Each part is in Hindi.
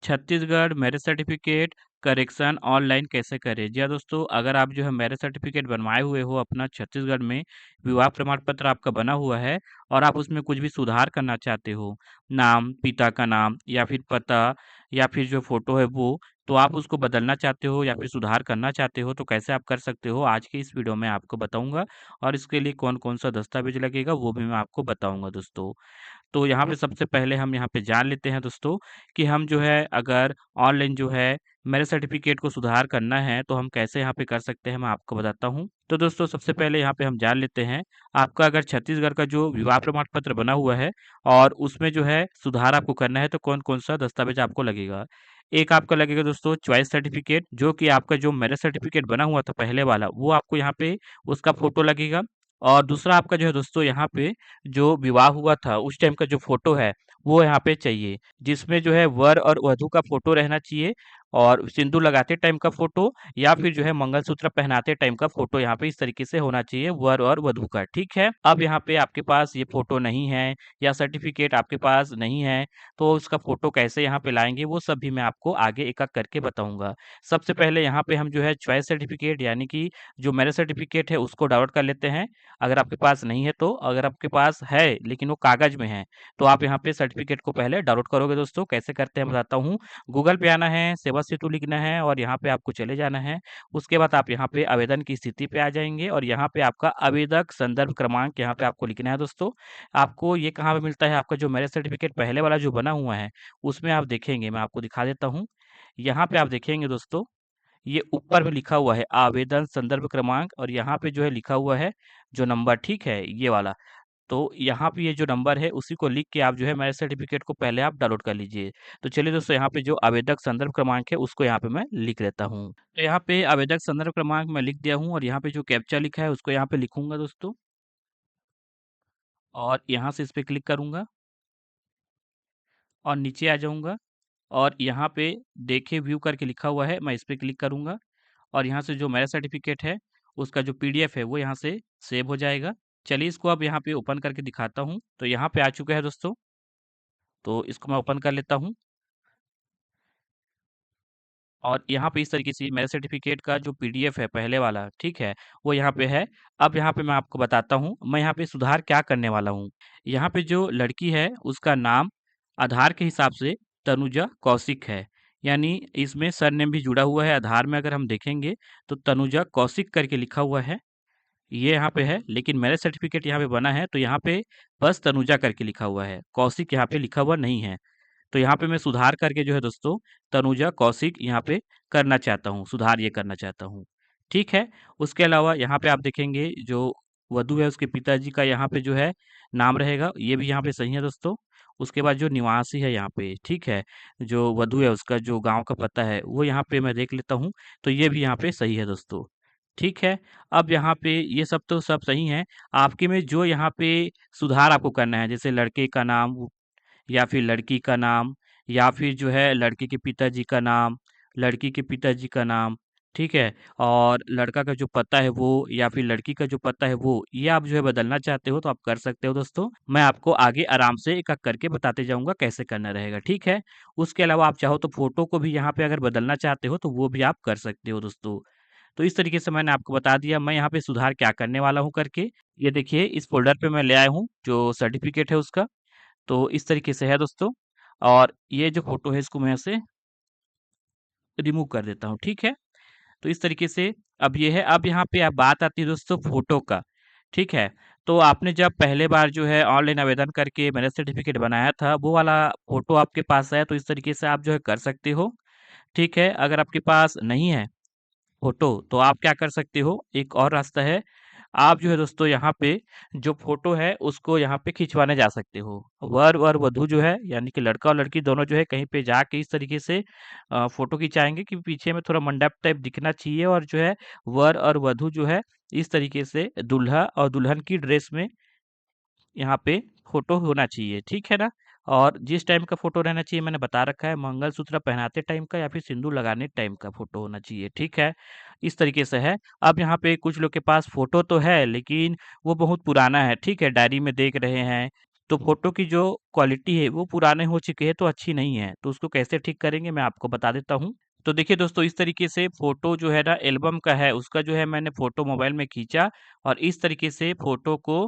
Chhattisgarh marriage certificate correction online कैसे करें? जी हाँ दोस्तों, अगर आप जो है मैरिज सर्टिफिकेट बनवाए हुए हो अपना छत्तीसगढ़ में, विवाह प्रमाण पत्र आपका बना हुआ है और आप उसमें कुछ भी सुधार करना चाहते हो, नाम, पिता का नाम या फिर पता या फिर जो फ़ोटो है वो, तो आप उसको बदलना चाहते हो या फिर सुधार करना चाहते हो, तो कैसे आप कर सकते हो? आज की इस वीडियो में आपको बताऊँगा और इसके लिए कौन-कौन सा दस्तावेज़ लगेगा, वो भी मैं आपको बताऊँगा दोस्तों। तो यहाँ पे सबसे पहले हम यहाँ पे जान लेते हैं दोस्तों कि हम जो है अगर ऑनलाइन जो है मैरिज सर्टिफिकेट को सुधार करना है तो हम कैसे यहाँ पे कर सकते हैं मैं आपको बताता हूँ। तो दोस्तों सबसे पहले यहाँ पे हम जान लेते हैं आपका अगर छत्तीसगढ़ का जो विवाह प्रमाण पत्र बना हुआ है और उसमें जो है सुधार आपको करना है तो कौन-कौन सा दस्तावेज आपको लगेगा। एक आपका लगेगा दोस्तों चॉइस सर्टिफिकेट जो कि आपका जो मैरिज सर्टिफिकेट बना हुआ था पहले वाला वो आपको यहाँ पे उसका फ़ोटो लगेगा और दूसरा आपका जो है दोस्तों यहाँ पे जो विवाह हुआ था उस टाइम का जो फ़ोटो है, वो यहाँ पे चाहिए। जिसमें जो है वर और वधू का फ़ोटो रहना चाहिए और सिंदूर लगाते टाइम का फ़ोटो या फिर जो है मंगलसूत्र पहनाते टाइम का फ़ोटो यहाँ पे इस तरीके से होना चाहिए वर और वधू का, ठीक है? अब यहाँ पे आपके पास ये फ़ोटो नहीं है या सर्टिफ़िकेट आपके पास नहीं है, तो उसका फ़ोटो कैसे यहाँ पे लाएँगे वो सब भी मैं आपको आगे एक-एक करके बताऊँगा। सबसे पहले यहाँ पे हम जो है चॉइस सर्टिफ़िकेट यानी कि जो मैरिज सर्टिफ़िकेट है उसको डाउनलोड कर लेते हैं। अगर आपके पास नहीं है तो, अगर आपके पास है लेकिन वो कागज़ में है, तो आप यहाँ पे सर्टिफ़िकेट को पहले डाउनलोड करोगे दोस्तों, कैसे करते हैं बताता हूँ। गूगल पे आना है, सेवा सेतु लिखना है और यहाँ पे आपको चले जाना है। उसके बाद आप यहाँ पे आवेदन की स्थिति पे आ जाएँगे और यहाँ पे आपका आवेदक संदर्भ क्रमांक यहाँ पे आपको लिखना है दोस्तों। आपको ये कहाँ पे मिलता है, आपका जो मैरिज सर्टिफ़िकेट पहले वाला जो बना हुआ है, उसमें आप देखेंगे, मैं आपको दिखा देता हूँ। यहाँ पे आप देखेंगे दोस्तों ये ऊपर में लिखा हुआ है आवेदन संदर्भ क्रमांक और यहाँ पे जो है लिखा हुआ है जो नंबर, ठीक है? ये वाला। तो यहाँ पे ये जो नंबर है उसी को लिख के आप जो है मैरिज सर्टिफिकेट को पहले आप डाउनलोड कर लीजिए। तो चलिए दोस्तों यहाँ पे जो आवेदक संदर्भ क्रमांक है उसको यहाँ पे मैं लिख देता हूँ। तो यहाँ पे आवेदक संदर्भ क्रमांक मैं लिख दिया हूँ और यहाँ पे जो कैप्चा लिखा है उसको यहाँ पे लिखूँगा दोस्तों और यहाँ से इस पे क्लिक करूँगा और नीचे आ जाऊँगा और यहाँ पे देखिए व्यू करके लिखा हुआ है, मैं इस पे क्लिक करूँगा और यहाँ से जो मेरा सर्टिफ़िकेट है, उसका जो पीडीएफ है वो यहाँ से सेव हो जाएगा। चलिए इसको अब यहाँ पे ओपन करके दिखाता हूँ। तो यहाँ पे आ चुका है दोस्तों, तो इसको मैं ओपन कर लेता हूँ और यहाँ पे इस तरीके से मेरा सर्टिफ़िकेट का जो पीडीएफ है पहले वाला, ठीक है? वो यहाँ पे है। अब यहाँ पे मैं आपको बताता हूँ, मैं यहाँ पे सुधार क्या करने वाला हूँ। यहाँ पे जो लड़की है उसका नाम आधार के हिसाब से तनुजा कौशिक है। यानी इसमें सरनेम भी जुड़ा हुआ है, आधार में अगर हम देखेंगे तो तनुजा कौशिक करके लिखा हुआ है। ये यहाँ पे है, लेकिन मैरिज सर्टिफ़िकेट यहाँ पे बना है तो यहाँ पे बस तनुजा करके लिखा हुआ है, कौशिक यहाँ पे लिखा हुआ नहीं है। तो यहाँ पे मैं सुधार करके जो है दोस्तों तनुजा कौशिक यहाँ पे करना चाहता हूँ, सुधार ये करना चाहता हूँ। ठीक है? उसके अलावा यहाँ पे आप देखेंगे जो वधू है उसके पिताजी का यहाँ पे जो है नाम रहेगा, ये भी यहाँ पे सही है दोस्तों। उसके बाद जो निवासी है यहाँ पे, ठीक है? जो वधू है उसका जो गाँव का पता है, वो यहाँ पे मैं देख लेता हूँ, तो ये भी यहाँ पे सही है दोस्तों। ठीक है? अब यहाँ पे ये सब तो सब सही है, आपके में जो यहाँ पे सुधार आपको करना है, जैसे लड़के का नाम या फिर लड़की का नाम या फिर जो है लड़के के पिताजी का नाम, लड़की के पिताजी का नाम, ठीक है? और लड़का का जो पता है वो या फिर लड़की का जो पता है वो, ये आप जो है बदलना चाहते हो तो आप कर सकते हो दोस्तों। मैं आपको आगे आराम से एक-एक करके बताते जाऊँगा कैसे करना रहेगा, ठीक है? उसके अलावा आप चाहो तो फ़ोटो को भी यहाँ पे अगर बदलना चाहते हो तो वो भी आप कर सकते हो दोस्तों। तो इस तरीके से मैंने आपको बता दिया मैं यहाँ पे सुधार क्या करने वाला हूँ करके। ये देखिए इस फ़ोल्डर पे मैं ले आया हूँ, जो सर्टिफ़िकेट है उसका। तो इस तरीके से है दोस्तों और ये जो फ़ोटो है इसको मैं यहाँ से रिमूव कर देता हूँ, ठीक है? तो इस तरीके से अब ये है, अब यहाँ पे अब बात आती है दोस्तों फ़ोटो का, ठीक है? तो आपने जब पहले बार जो है ऑनलाइन आवेदन करके मैरिज सर्टिफ़िकेट बनाया था, वो वाला फ़ोटो आपके पास है, तो इस तरीके से आप जो है कर सकते हो, ठीक है? अगर आपके पास नहीं है फ़ोटो, तो आप क्या कर सकते हो, एक और रास्ता है, आप जो है दोस्तों यहाँ पे जो फ़ोटो है उसको यहाँ पे खिंचवाने जा सकते हो। वर और वधू जो है यानी कि लड़का और लड़की दोनों जो है कहीं पे जाके इस तरीके से फ़ोटो खिंचाएँगे कि पीछे में थोड़ा मंडप टाइप दिखना चाहिए और जो है वर और वधू जो है इस तरीके से दूल्हा और दुल्हन की ड्रेस में यहाँ पे फ़ोटो होना चाहिए, ठीक है ना? और जिस टाइम का फ़ोटो रहना चाहिए मैंने बता रखा है, मंगलसूत्र पहनाते टाइम का या फिर सिंदूर लगाने टाइम का फ़ोटो होना चाहिए, ठीक है? इस तरीके से है। अब यहाँ पे कुछ लोग के पास फ़ोटो तो है लेकिन वो बहुत पुराना है, ठीक है? डायरी में देख रहे हैं, तो फ़ोटो की जो क्वालिटी है वो पुराने हो चुकी है तो अच्छी नहीं है। तो उसको कैसे ठीक करेंगे मैं आपको बता देता हूँ। तो देखिए दोस्तों इस तरीके से फ़ोटो जो है ना एल्बम का है उसका जो है मैंने फ़ोटो मोबाइल में खींचा और इस तरीके से फ़ोटो को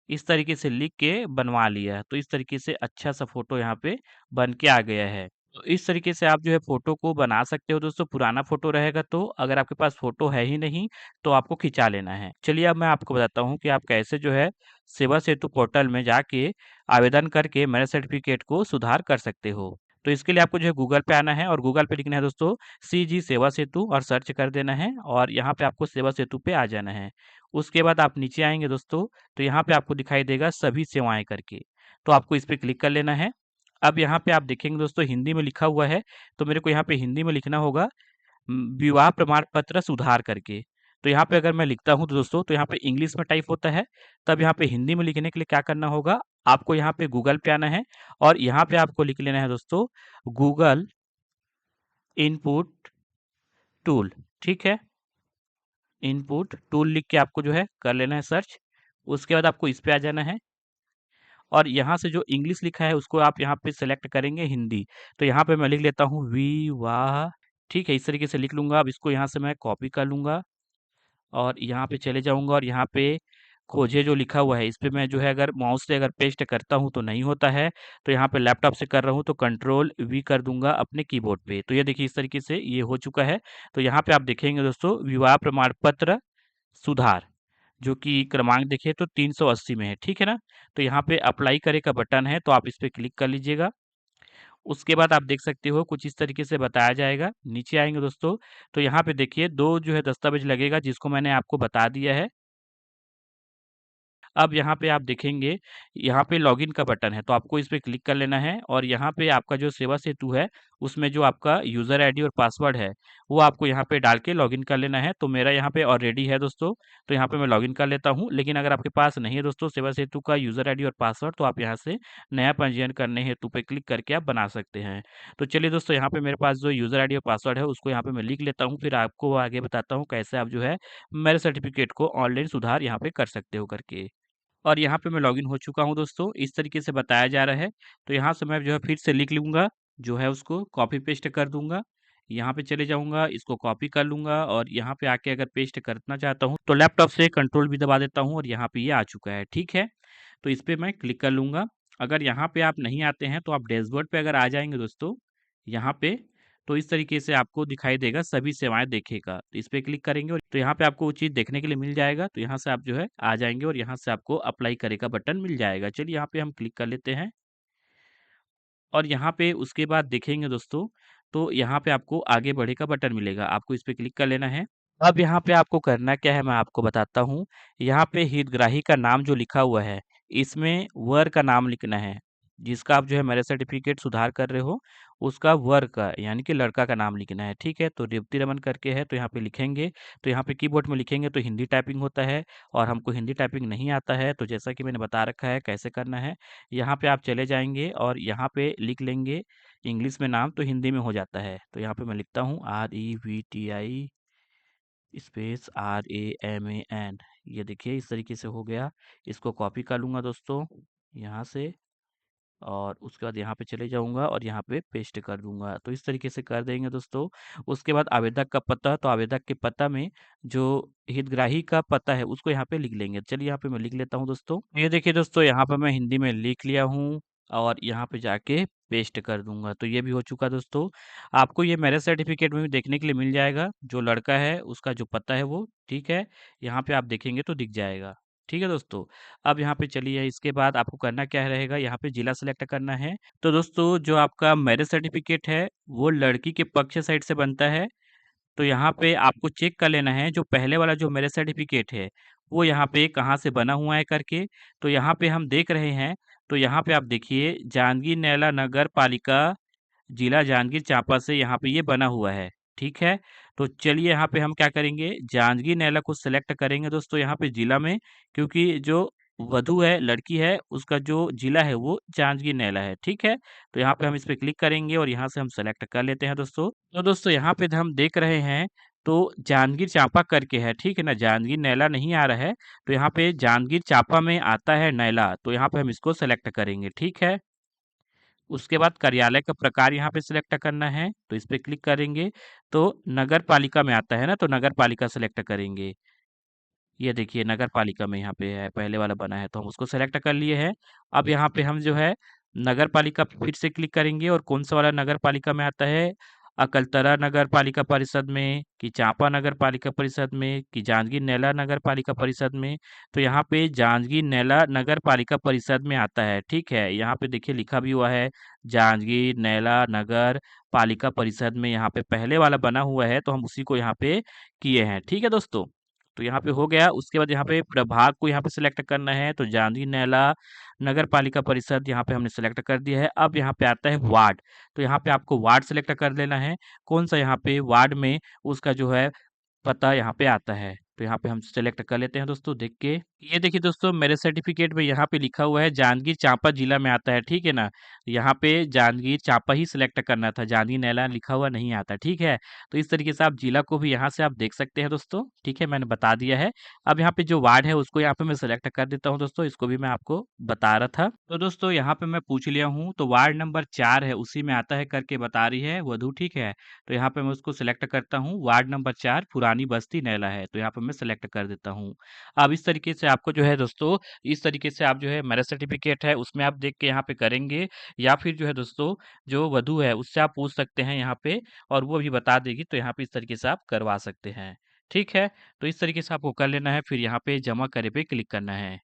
इस तरीके से लिख के बनवा लिया है। तो इस तरीके से अच्छा-सा फ़ोटो यहाँ पे बन के आ गया है। तो इस तरीके से आप जो है फ़ोटो को बना सकते हो दोस्तों, पुराना फ़ोटो रहेगा तो, अगर आपके पास फ़ोटो है ही नहीं, तो आपको खिंचा लेना है। चलिए अब मैं आपको बताता हूँ कि आप कैसे जो है सेवा सेतु पोर्टल में जाके आवेदन करके मैरिज सर्टिफ़िकेट को सुधार कर सकते हो। तो इसके लिए आपको जो है गूगल पे आना है और गूगल पे लिखना है दोस्तों सीजी सेवा सेतु और सर्च कर देना है और यहाँ पे आपको सेवा सेतु पे आ जाना है। उसके बाद आप नीचे आएँगे दोस्तों, तो यहाँ पे आपको दिखाई देगा सभी सेवाएँ करके, तो आपको इस पे क्लिक कर लेना है। अब यहाँ पे आप देखेंगे दोस्तों हिंदी में लिखा हुआ है, तो मेरे को यहाँ पे हिंदी में लिखना होगा विवाह प्रमाण पत्र सुधार करके। तो यहाँ पे अगर मैं लिखता हूँ तो दोस्तों, तो यहाँ पे इंग्लिश में टाइप होता है, तब यहाँ पे हिंदी में लिखने के लिए क्या करना होगा, आपको यहाँ पे गूगल पे आना है और यहाँ पे आपको लिख लेना है दोस्तों गूगल इनपुट टूल, ठीक है? इनपुट टूल लिख के आपको जो है कर लेना है सर्च। उसके बाद आपको इस पे आ जाना है और यहाँ से जो इंग्लिश लिखा है उसको आप यहाँ पे सेलेक्ट करेंगे हिंदी। तो यहाँ पे मैं लिख लेता हूँ विवाह, ठीक है? इस तरीके से लिख लूँगा। अब इसको यहाँ से मैं कॉपी कर लूँगा और यहाँ पे चले जाऊँगा और यहाँ पे खोजें जो लिखा हुआ है, इस पे मैं जो है अगर माउस से अगर पेस्ट करता हूँ तो नहीं होता है, तो यहाँ पे लैपटॉप से कर रहा हूँ तो कंट्रोल वी कर दूँगा अपने कीबोर्ड पे। तो ये देखिए इस तरीके से ये हो चुका है। तो यहाँ पे आप देखेंगे दोस्तों विवाह प्रमाण पत्र सुधार, जो कि क्रमांक देखिए तो 380 में है, ठीक है ना? तो यहाँ पे अप्लाई करे का बटन है, तो आप इस पे क्लिक कर लीजिएगा। उसके बाद आप देख सकते हो कुछ इस तरीके से बताया जाएगा। नीचे आएँगे दोस्तों, तो यहाँ पे देखिए 2 जो है दस्तावेज़ लगेगा जिसको मैंने आपको बता दिया है। अब यहाँ पे आप देखेंगे, यहाँ पे लॉगिन का बटन है, तो आपको इस पे क्लिक कर लेना है और यहाँ पे आपका जो सेवा सेतु है, उसमें जो आपका यूज़र आईडी और पासवर्ड है, वो आपको यहाँ पे डाल के लॉगिन कर लेना है। तो मेरा यहाँ पे ऑलरेडी है दोस्तों, तो यहाँ पे मैं लॉगिन कर लेता हूँ। लेकिन अगर आपके पास नहीं है दोस्तों सेवा सेतु का यूज़र आईडी और पासवर्ड, तो आप यहाँ से नया पंजीयन करने हेतु पे क्लिक करके आप बना सकते हैं। तो चलिए दोस्तों, यहाँ पे मेरे पास जो यूज़र आईडी और पासवर्ड है, उसको यहाँ पे मैं लिख लेता हूँ, फिर आपको आगे बताता हूँ कैसे आप जो है मेरे सर्टिफ़िकेट को ऑनलाइन सुधार यहाँ पे कर सकते हो करके। और यहाँ पे मैं लॉगिन हो चुका हूँ दोस्तों, इस तरीके से बताया जा रहा है। तो यहाँ से मैं जो है फिर से लिख लूँगा, जो है उसको कॉपी पेस्ट कर दूँगा। यहाँ पे चले जाऊँगा, इसको कॉपी कर लूँगा और यहाँ पे आके अगर पेस्ट करना चाहता हूँ, तो लैपटॉप से कंट्रोल भी दबा देता हूँ और यहाँ पे ये आ चुका है, ठीक है? तो इस पे मैं क्लिक कर लूँगा। अगर यहाँ पे आप नहीं आते हैं, तो आप डैशबोर्ड पे अगर आ जाएँगे दोस्तों, यहाँ पे, तो इस तरीके से आपको दिखाई देगा सभी सेवाएँ देखेगा। तो इस पे क्लिक करेंगे और तो यहाँ पे आपको वो चीज़ देखने के लिए मिल जाएगा। तो यहाँ से आप जो है आ जाएँगे और यहाँ से आपको अप्लाई करे का बटन मिल जाएगा। चलिए यहाँ पे हम क्लिक कर लेते हैं और यहाँ पे उसके बाद देखेंगे दोस्तों, तो यहाँ पे आपको आगे बढ़े का बटन मिलेगा। आपको इस पे क्लिक कर लेना है। अब यहाँ पे आपको करना क्या है मैं आपको बताता हूँ। यहाँ पे हितग्राही का नाम जो लिखा हुआ है, इसमें वर का नाम लिखना है। जिसका आप जो है मैरिज सर्टिफ़िकेट सुधार कर रहे हो, उसका वर का यानी कि लड़का का नाम लिखना है, ठीक है? तो रेवती रमन करके है तो यहाँ पे लिखेंगे, तो यहाँ पे कीबोर्ड में लिखेंगे तो हिंदी टाइपिंग होता है और हमको हिंदी टाइपिंग नहीं आता है, तो जैसा कि मैंने बता रखा है कैसे करना है। यहाँ पे आप चले जाएँगे और यहाँ पे लिख लेंगे इंग्लिश में नाम, तो हिंदी में हो जाता है। तो यहाँ पे मैं लिखता हूँ REVTI स्पेस RAMAN, ये देखिए इस तरीके से हो गया। इसको कॉपी कर लूँगा दोस्तों यहाँ से और उसके बाद यहाँ पे चले जाऊँगा और यहाँ पे पेस्ट कर दूँगा। तो इस तरीके से कर देंगे दोस्तों। उसके बाद आवेदक का पता, तो आवेदक के पता में जो हितग्राही का पता है उसको यहाँ पे लिख लेंगे। चलिए यहाँ पे मैं लिख लेता हूँ दोस्तों। ये देखिए दोस्तों, यहाँ पे मैं हिंदी में लिख लिया हूँ और यहाँ पे जाके पेस्ट कर दूँगा। तो ये भी हो चुका दोस्तों। आपको ये मैरिज सर्टिफ़िकेट में भी देखने के लिए मिल जाएगा। जो लड़का है उसका जो पता है वो, ठीक है? यहाँ पे आप देखेंगे तो दिख जाएगा। ठीक है दोस्तों? अब यहाँ पे चलिए इसके बाद आपको करना क्या रहेगा, यहाँ पे जिला सेलेक्ट करना है। तो दोस्तों जो आपका मैरिज सर्टिफ़िकेट है, वो लड़की के पक्ष साइड से बनता है। तो यहाँ पे आपको चेक कर लेना है जो पहले वाला जो मैरिज सर्टिफ़िकेट है, वो यहाँ पे कहाँ से बना हुआ है करके। तो यहाँ पे हम देख रहे हैं, तो यहाँ पे आप देखिए जांजगीर नैला नगर पालिका जिला जांजगीर चांपा से यहाँ पे ये बना हुआ है, ठीक है? तो चलिए यहाँ पे हम क्या करेंगे, जांजगीर नैला को सेलेक्ट करेंगे दोस्तों यहाँ पे जिला में, क्योंकि जो वधु है, लड़की है, उसका जो जिला है वो जांजगीर नैला है, ठीक है? तो यहाँ पे हम इस पे क्लिक करेंगे और यहाँ से हम सेलेक्ट कर लेते हैं दोस्तों। तो दोस्तों यहाँ पे हम देख रहे हैं, तो जांजगीर चांपा करके है, ठीक है ना? जांजगीर नैला नहीं आ रहा है, तो यहाँ पे जांजगीर चांपा में आता है नैला, तो यहाँ पे हम इसको सेलेक्ट करेंगे, ठीक है? उसके बाद कार्यालय का प्रकार यहाँ पे सिलेक्ट करना है, तो इस पे क्लिक करेंगे, तो नगर पालिका में आता है ना, तो नगर पालिका सेलेक्ट करेंगे। ये देखिए नगर पालिका में यहाँ पे है, पहले वाला बना है, तो हम उसको सेलेक्ट कर लिए हैं। अब यहाँ पे हम जो है नगर पालिका पे फिर से क्लिक करेंगे और कौन-सा वाला नगर पालिका में आता है, अकलतरा नगर पालिका परिषद में, कि चांपा नगर पालिका परिषद में, कि जांजगीर नैला नगर पालिका परिषद में। तो यहाँ पे जांजगीर नैला नगर पालिका परिषद में आता है, ठीक है? यहाँ पे देखिए लिखा भी हुआ है, जांजगीर नैला नगर पालिका परिषद में यहाँ पे पहले वाला बना हुआ है, तो हम उसी को यहाँ पे किए हैं, ठीक है दोस्तों? तो यहाँ पे हो गया, उसके बाद यहाँ पे प्रभाग को यहाँ पे सिलेक्ट करना है, तो जांजगीर नैला नगर पालिका परिषद यहाँ पे हमने सिलेक्ट कर दिया है। अब यहाँ पे आता है वार्ड, तो यहाँ पे आपको वार्ड सिलेक्ट कर लेना है, कौन सा यहाँ पे वार्ड में उसका जो है पता यहाँ पे आता है। तो यहाँ पे हम सेलेक्ट कर लेते हैं दोस्तों देख के। ये देखिए दोस्तों मेरे सर्टिफिकेट में यहाँ पे लिखा हुआ है जांजगीर चांपा जिला में आता है, ठीक है ना? यहाँ पे जांजगीर चांपा ही सिलेक्ट करना था, जांजगीर नैला लिखा हुआ नहीं आता, ठीक है? तो इस तरीके से आप जिला को भी यहाँ से आप देख सकते हैं दोस्तों, ठीक है? मैंने बता दिया है। अब यहाँ पे जो वार्ड है उसको यहाँ पे मैं सिलेक्ट कर देता हूँ दोस्तों, इसको भी मैं आपको बता रहा था। तो दोस्तों यहाँ पे मैं पूछ लिया हूँ, तो वार्ड नंबर 4 है, उसी में आता है करके बता रही है वधु, ठीक है? तो यहाँ पे मैं उसको सिलेक्ट करता हूँ, वार्ड नंबर 4 पुरानी बस्ती नैला है, तो यहाँ पे मैं सिलेक्ट कर देता हूँ। अब इस तरीके से आपको जो है दोस्तों, इस तरीके से आप जो है मैरिज सर्टिफिकेट है उसमें आप देख के यहाँ पे करेंगे, या फिर जो है दोस्तों जो वधु है उससे आप पूछ सकते हैं यहाँ पे, और वो भी बता देगी, तो यहाँ पे इस तरीके से आप करवा सकते हैं। ठीक है? तो इस तरीके से आपको कर लेना है, फिर यहाँ पे जमा करे पे क्लिक करना है।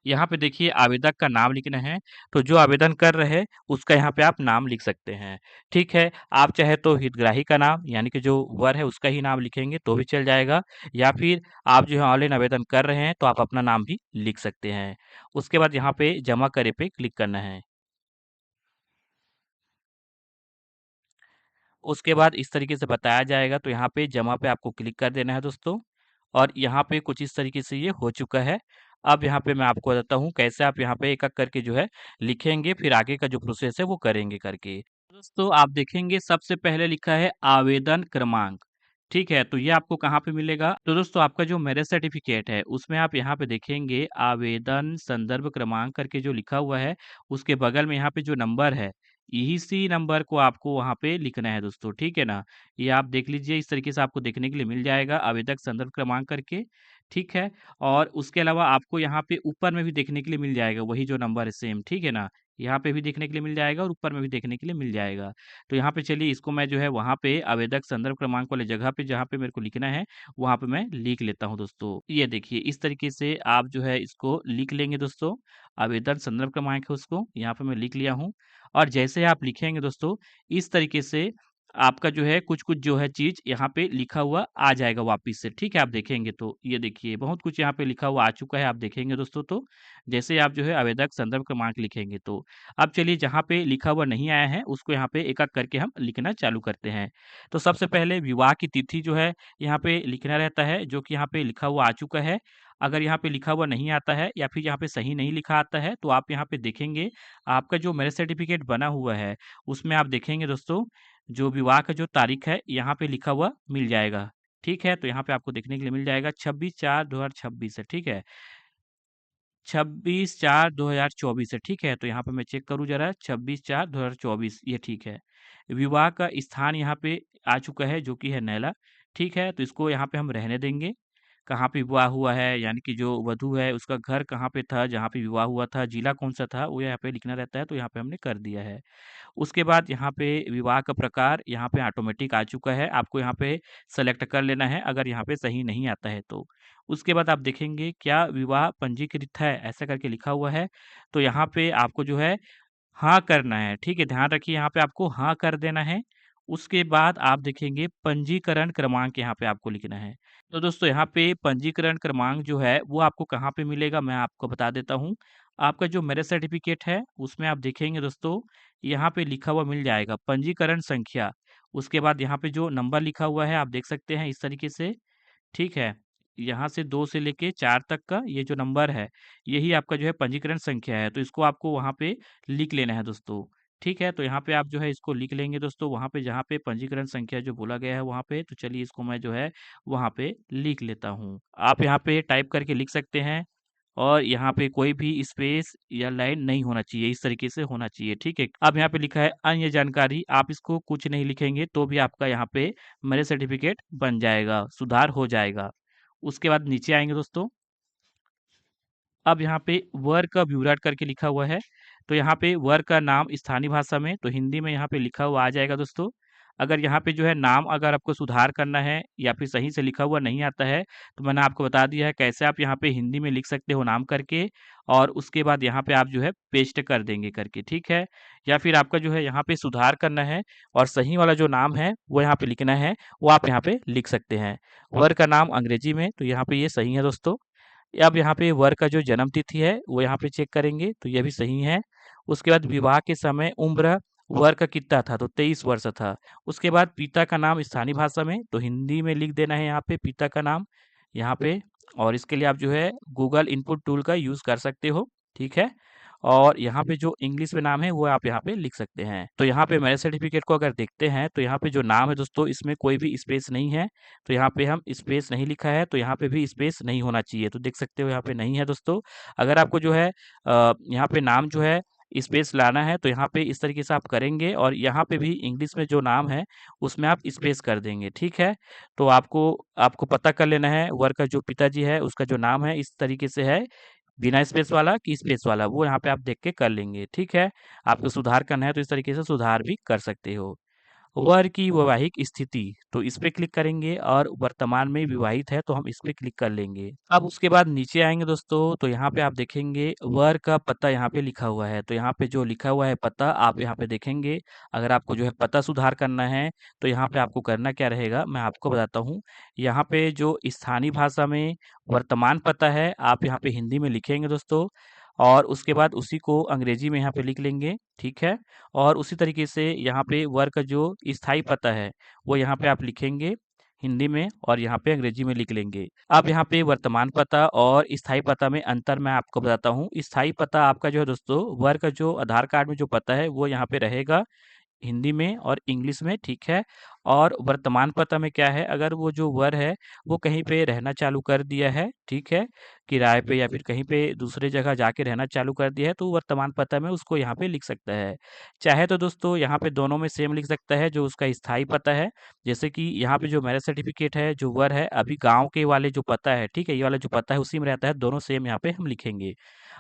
यहाँ पे देखिए आवेदक का नाम लिखना है, तो जो आवेदन कर रहे हैं उसका यहाँ पे आप नाम लिख सकते हैं, ठीक है? आप चाहे तो हितग्राही का नाम यानी कि जो वर है उसका ही नाम लिखेंगे तो भी चल जाएगा, या फिर आप जो है ऑनलाइन आवेदन कर रहे हैं तो आप अपना नाम भी लिख सकते हैं। उसके बाद यहाँ पे जमा करे पे क्लिक करना है। उसके बाद इस तरीके से बताया जाएगा, तो यहाँ पे जमा पे आपको क्लिक कर देना है दोस्तों, और यहाँ पे कुछ इस तरीके से ये हो चुका है। अब यहाँ पे मैं आपको बताता हूँ कैसे आप यहाँ पे एक-एक करके जो है लिखेंगे, फिर आगे का जो प्रोसेस है वो करेंगे करके। दोस्तों आप देखेंगे सबसे पहले लिखा है आवेदन क्रमांक, ठीक है? तो ये आपको कहाँ पे मिलेगा? तो दोस्तों आपका जो मैरिज सर्टिफिकेट है उसमें आप यहाँ पे देखेंगे आवेदन संदर्भ क्रमांक करके जो लिखा हुआ है, उसके बगल में यहाँ पे जो नंबर है, इसी नंबर को आपको वहाँ पे लिखना है दोस्तों, ठीक है ना? ये आप देख लीजिए, इस तरीके से आपको देखने के लिए मिल जाएगा आवेदक संदर्भ क्रमांक करके, ठीक है? और उसके अलावा आपको यहाँ पे ऊपर में भी देखने के लिए मिल जाएगा वही जो नंबर है सेम, ठीक है ना? यहाँ पे भी देखने के लिए मिल जाएगा और ऊपर में भी देखने के लिए मिल जाएगा। तो यहाँ पे चलिए इसको मैं जो है वहाँ पे आवेदक संदर्भ क्रमांक वाली जगह पे जहाँ पे मेरे को लिखना है, वहाँ पे मैं लिख लेता हूँ दोस्तों। ये देखिए इस तरीके से आप जो है इसको लिख लेंगे दोस्तों, आवेदन संदर्भ क्रमांक है उसको, यहाँ पे मैं लिख लिया हूँ। और जैसे आप लिखेंगे दोस्तों, इस तरीके से आपका जो है कुछ-कुछ जो है चीज़ यहाँ पे लिखा हुआ आ जाएगा वापिस से, ठीक है? आप देखेंगे तो, ये देखिए बहुत कुछ यहाँ पे लिखा हुआ आ चुका है, आप देखेंगे दोस्तों तो। जैसे आप जो है आवेदक संदर्भ क्रमांक लिखेंगे तो। अब चलिए जहाँ पे लिखा हुआ नहीं आया है, उसको यहाँ पे एक-एक करके हम लिखना चालू करते हैं। तो सबसे पहले विवाह की तिथि जो है, यहाँ पे लिखना रहता है, जो कि यहाँ पे लिखा हुआ आ चुका है। अगर यहाँ पे लिखा हुआ नहीं आता है या फिर यहाँ पे सही नहीं लिखा आता है, तो आप यहाँ पे देखेंगे, आपका जो मैरिज सर्टिफिकेट बना हुआ है, उसमें आप देखेंगे दोस्तों, जो विवाह का जो तारीख है, यहाँ पे लिखा हुआ मिल जाएगा। ठीक है? तो यहाँ पे आपको देखने के लिए मिल जाएगा 26/4/2026 है, ठीक है? 26/4/2024 है, ठीक है? तो यहाँ पे मैं चेक करूँ ज़रा 26/4/2024 ये ठीक है। विवाह का स्थान यहाँ पे आ चुका है जो कि है नैला, ठीक है? तो इसको यहाँ पे हम रहने देंगे। कहाँ पे विवाह हुआ है यानी कि जो वधु है उसका घर कहाँ पे था, जहाँ पे विवाह हुआ था, जिला कौन-सा था, वो यहाँ पे लिखना रहता है, तो यहाँ पे हमने कर दिया है। उसके बाद यहाँ पे विवाह का प्रकार यहाँ पे ऑटोमेटिक आ चुका है, आपको यहाँ पे सेलेक्ट कर लेना है अगर यहाँ पे सही नहीं आता है तो। उसके बाद आप देखेंगे क्या विवाह पंजीकृत है, ऐसा करके लिखा हुआ है, तो यहाँ पे आपको जो है हाँ करना है, ठीक है? ध्यान रखिए यहाँ पे आपको हाँ कर देना है। उसके बाद आप देखेंगे पंजीकरण क्रमांक यहाँ पे आपको लिखना है। तो दोस्तों यहाँ पे पंजीकरण क्रमांक जो है वो आपको कहाँ पे मिलेगा मैं आपको बता देता हूँ। आपका जो मैरिज सर्टिफिकेट है उसमें आप देखेंगे दोस्तों, यहाँ पे लिखा हुआ मिल जाएगा पंजीकरण संख्या। उसके बाद यहाँ पे जो नंबर लिखा हुआ है आप देख सकते हैं इस तरीके से, ठीक है? यहाँ से 2 से लेके 4 तक का ये जो नंबर है, यही आपका जो है पंजीकरण संख्या है, तो इसको आपको वहाँ पे लिख लेना है दोस्तों। ठीक है, तो यहाँ पे आप जो है इसको लिख लेंगे दोस्तों, वहाँ पे जहाँ पे पंजीकरण संख्या जो बोला गया है वहाँ पे, तो चलिए इसको मैं जो है वहाँ पे लिख लेता हूँ। आप यहाँ पे टाइप करके लिख सकते हैं और यहाँ पे कोई भी स्पेस या लाइन नहीं होना चाहिए, इस तरीके से होना चाहिए, ठीक है। अब यहाँ पे लिखा है अन्य जानकारी, आप इसको कुछ नहीं लिखेंगे तो भी आपका यहाँ पे मैरिज सर्टिफिकेट बन जाएगा, सुधार हो जाएगा। उसके बाद नीचे आएंगे दोस्तों, अब यहाँ पे वर का ब्यूराट करके लिखा हुआ है, तो यहाँ पे वर का नाम स्थानीय भाषा में, तो हिंदी में यहाँ पे लिखा हुआ आ जाएगा दोस्तों। अगर यहाँ पे जो है नाम अगर आपको सुधार करना है या फिर सही से लिखा हुआ नहीं आता है, तो मैंने आपको बता दिया है कैसे आप यहाँ पे हिंदी में लिख सकते हो नाम करके, और उसके बाद यहाँ पे आप जो है पेस्ट कर देंगे करके, ठीक है। या फिर आपका जो है यहाँ पे सुधार करना है और सही वाला जो नाम है वो यहाँ पे लिखना है, वो आप यहाँ पे लिख सकते हैं। वर का नाम अंग्रेजी में, तो यहाँ पे ये सही है दोस्तों। अब यहाँ पे वर का जो जन्म तिथि है वो यहाँ पे चेक करेंगे, तो ये भी सही है। उसके बाद विवाह के समय उम्र वर का कितना था, तो 23 वर्ष था। उसके बाद पिता का नाम स्थानीय भाषा में, तो हिंदी में लिख देना है यहाँ पे पिता का नाम यहाँ पे। और इसके लिए आप जो है गूगल इनपुट टूल का यूज़ कर सकते हो, ठीक है। और यहाँ पे जो इंग्लिश में नाम है वो आप यहाँ पे लिख सकते हैं। तो यहाँ पे मैरिज सर्टिफिकेट को अगर देखते हैं तो यहाँ पे जो नाम है दोस्तों इसमें कोई भी स्पेस नहीं है, तो यहाँ पे हम स्पेस नहीं लिखा है, तो यहाँ पे भी स्पेस नहीं होना चाहिए, तो देख सकते हो यहाँ पे नहीं है दोस्तों। अगर आपको जो है यहाँ पे नाम जो है स्पेस लाना है तो यहाँ पे इस तरीके से आप करेंगे, और यहाँ पे भी इंग्लिश में जो नाम है उसमें आप स्पेस कर देंगे, ठीक है। तो आपको आपको पता कर लेना है वर का जो पिताजी है उसका जो नाम है इस तरीके से है, बिना स्पेस वाला कि स्पेस वाला, वो यहाँ पे आप देख के कर लेंगे, ठीक है। आपको सुधार करना है तो इस तरीके से सुधार भी कर सकते हो। वर की वैवाहिक स्थिति, तो इस पे क्लिक करेंगे, और वर्तमान में विवाहित है तो हम इस पे क्लिक कर लेंगे। अब उसके बाद नीचे आएंगे दोस्तों, तो यहाँ पे आप देखेंगे वर का पता यहाँ पे लिखा हुआ है, तो यहाँ पे जो लिखा हुआ है पता आप यहाँ पे देखेंगे। अगर आपको जो है पता सुधार करना है तो यहाँ पे आपको करना क्या रहेगा मैं आपको बताता हूँ। यहाँ पे जो स्थानीय भाषा में वर्तमान पता है आप यहाँ पे हिंदी में लिखेंगे दोस्तों, और उसके बाद उसी को अंग्रेजी में यहाँ पे लिख लेंगे, ठीक है। और उसी तरीके से यहाँ पे वर का जो स्थायी पता है वो यहाँ पे आप लिखेंगे हिंदी में, और यहाँ पे अंग्रेजी में लिख लेंगे। अब यहाँ पे वर्तमान पता और स्थायी पता में अंतर मैं आपको बताता हूँ। स्थायी पता आपका जो है दोस्तों वर का जो आधार कार्ड में जो पता है वो यहाँ पे रहेगा हिंदी में और इंग्लिश में, ठीक है। और वर्तमान पता में क्या है, अगर वो जो वर है वो कहीं पे रहना चालू कर दिया है, ठीक है, किराए पे या फिर कहीं पे दूसरे जगह जाके रहना चालू कर दिया है, तो वर्तमान पता में उसको यहाँ पे लिख सकता है। चाहे तो दोस्तों यहाँ पे दोनों में सेम लिख सकता है जो उसका स्थायी पता है, जैसे कि यहाँ पे जो मैरिज सर्टिफिकेट है जो वर है अभी गाँव के वाले जो पता है, ठीक है, ये वाला जो पता है उसी में रहता है, दोनों सेम यहाँ पे हम लिखेंगे।